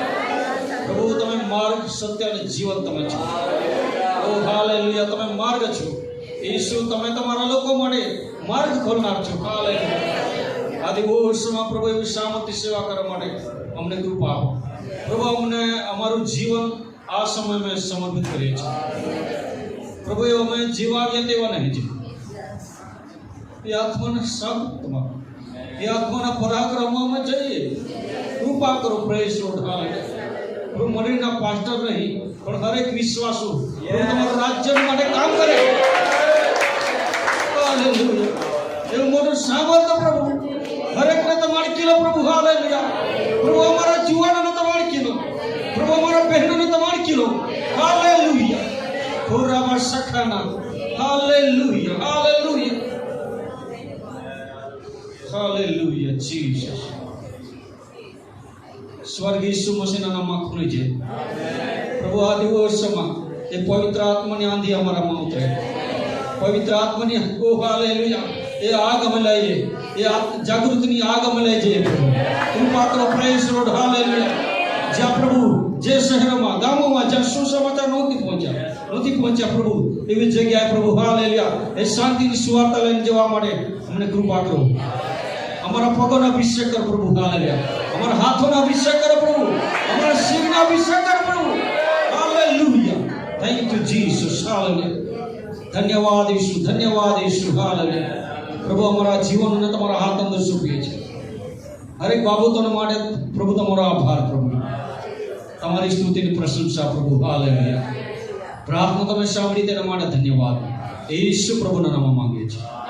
પ્રભુ તમે માર્ગ, સત્ય અને જીવન તમે છો. ઓ હાલેલુયા. તમે માર્ગ છો ઈસુ. તમે તમારા લોકો માટે માર્ગ ખોલનાર છો. હાલેલુયા. આ દિવસોમાં પ્રભુ એવી સામર્થ્ય સેવા કરવા માટે અમને કૃપા આપો પ્રભુ. અમને અમારું જીવન આ સમયમાં સમર્પિત કરીએ છીએ પ્રભુ. એ અમે જીવાવ્યા તેવા નહીં છે. એ આત્માના સાથ તમારો, એ આત્માના પરાક્રમમાં જઈએ. કૃપા કરો. Praise lord. હાલેલુયા. પ્રભુ મંડળીના પાસ્ટર નહીં, પણ હરેક વિશ્વાસુ પ્રભુ તમારા રાજ્ય માટે કામ કરે. હાલેલુયા. એવું મોટું સામર્થ્ય પ્રભુ હરેકને તમારી કિલો પ્રભુ. હાલેલુયા. પ્રભુ અમારા જુવાનોને તમારી કિલો, પ્રભુ અમારા બહેનોને તમારી કિલો. હાલેલુયા. ખોરામાં સખાના. હાલેલુયા. હાલેલુયા. હાલેલુયા. જીસસ. સ્વર્ગ ઈસુ મસીહના નામમાં ખુલી જાય પ્રભુ. આ દિવસમાં એ પવિત્ર આત્માની આંધી અમારામાં ઉતરે. પવિત્ર આત્માની ઓ હાલેલુયા એ આગ અમે લઈએ. એ જાગૃતિની આગ અમે લઈ જઈએ પ્રભુ. કૃપા કરો. Praise lord. હાલેલુયા. જ્યાં પ્રભુ જે શહેરોમાં, ગામોમાં જ્યાં સુસમાચાર નથી પહોંચ્યા પ્રભુ, એવી જગ્યાએ પ્રભુ હાલેલુયા એ શાંતિની સુવાર્તા લઈને જવા માટે અમને કૃપા કરો. અમારા પગોનો અભિષેક કરો પ્રભુ. હાલેલુયા. અમારા હાથોનો અભિષેક કરો પ્રભુ. અમારા શિરના અભિષેક કરો પ્રભુ. Hallelujah. Thank you Jesus. Hallelujah. ધન્યવાદ ઈસુ. ધન્યવાદ ઈસુ. હાલેલુયા. પ્રભુ અમારા જીવનને તમારા હાથ અંદર સોંપીએ છીએ. હરેક બાબતોને માટે પ્રભુ તમારો આભાર પ્રભુ. તમારી સ્તુતિની પ્રશંસા પ્રભુ. હાલેલુયા. પ્રાર્થના તમે સાંભળી તેના માટે ધન્યવાદ. ઈસુ પ્રભુના નામમાં માંગીએ છીએ.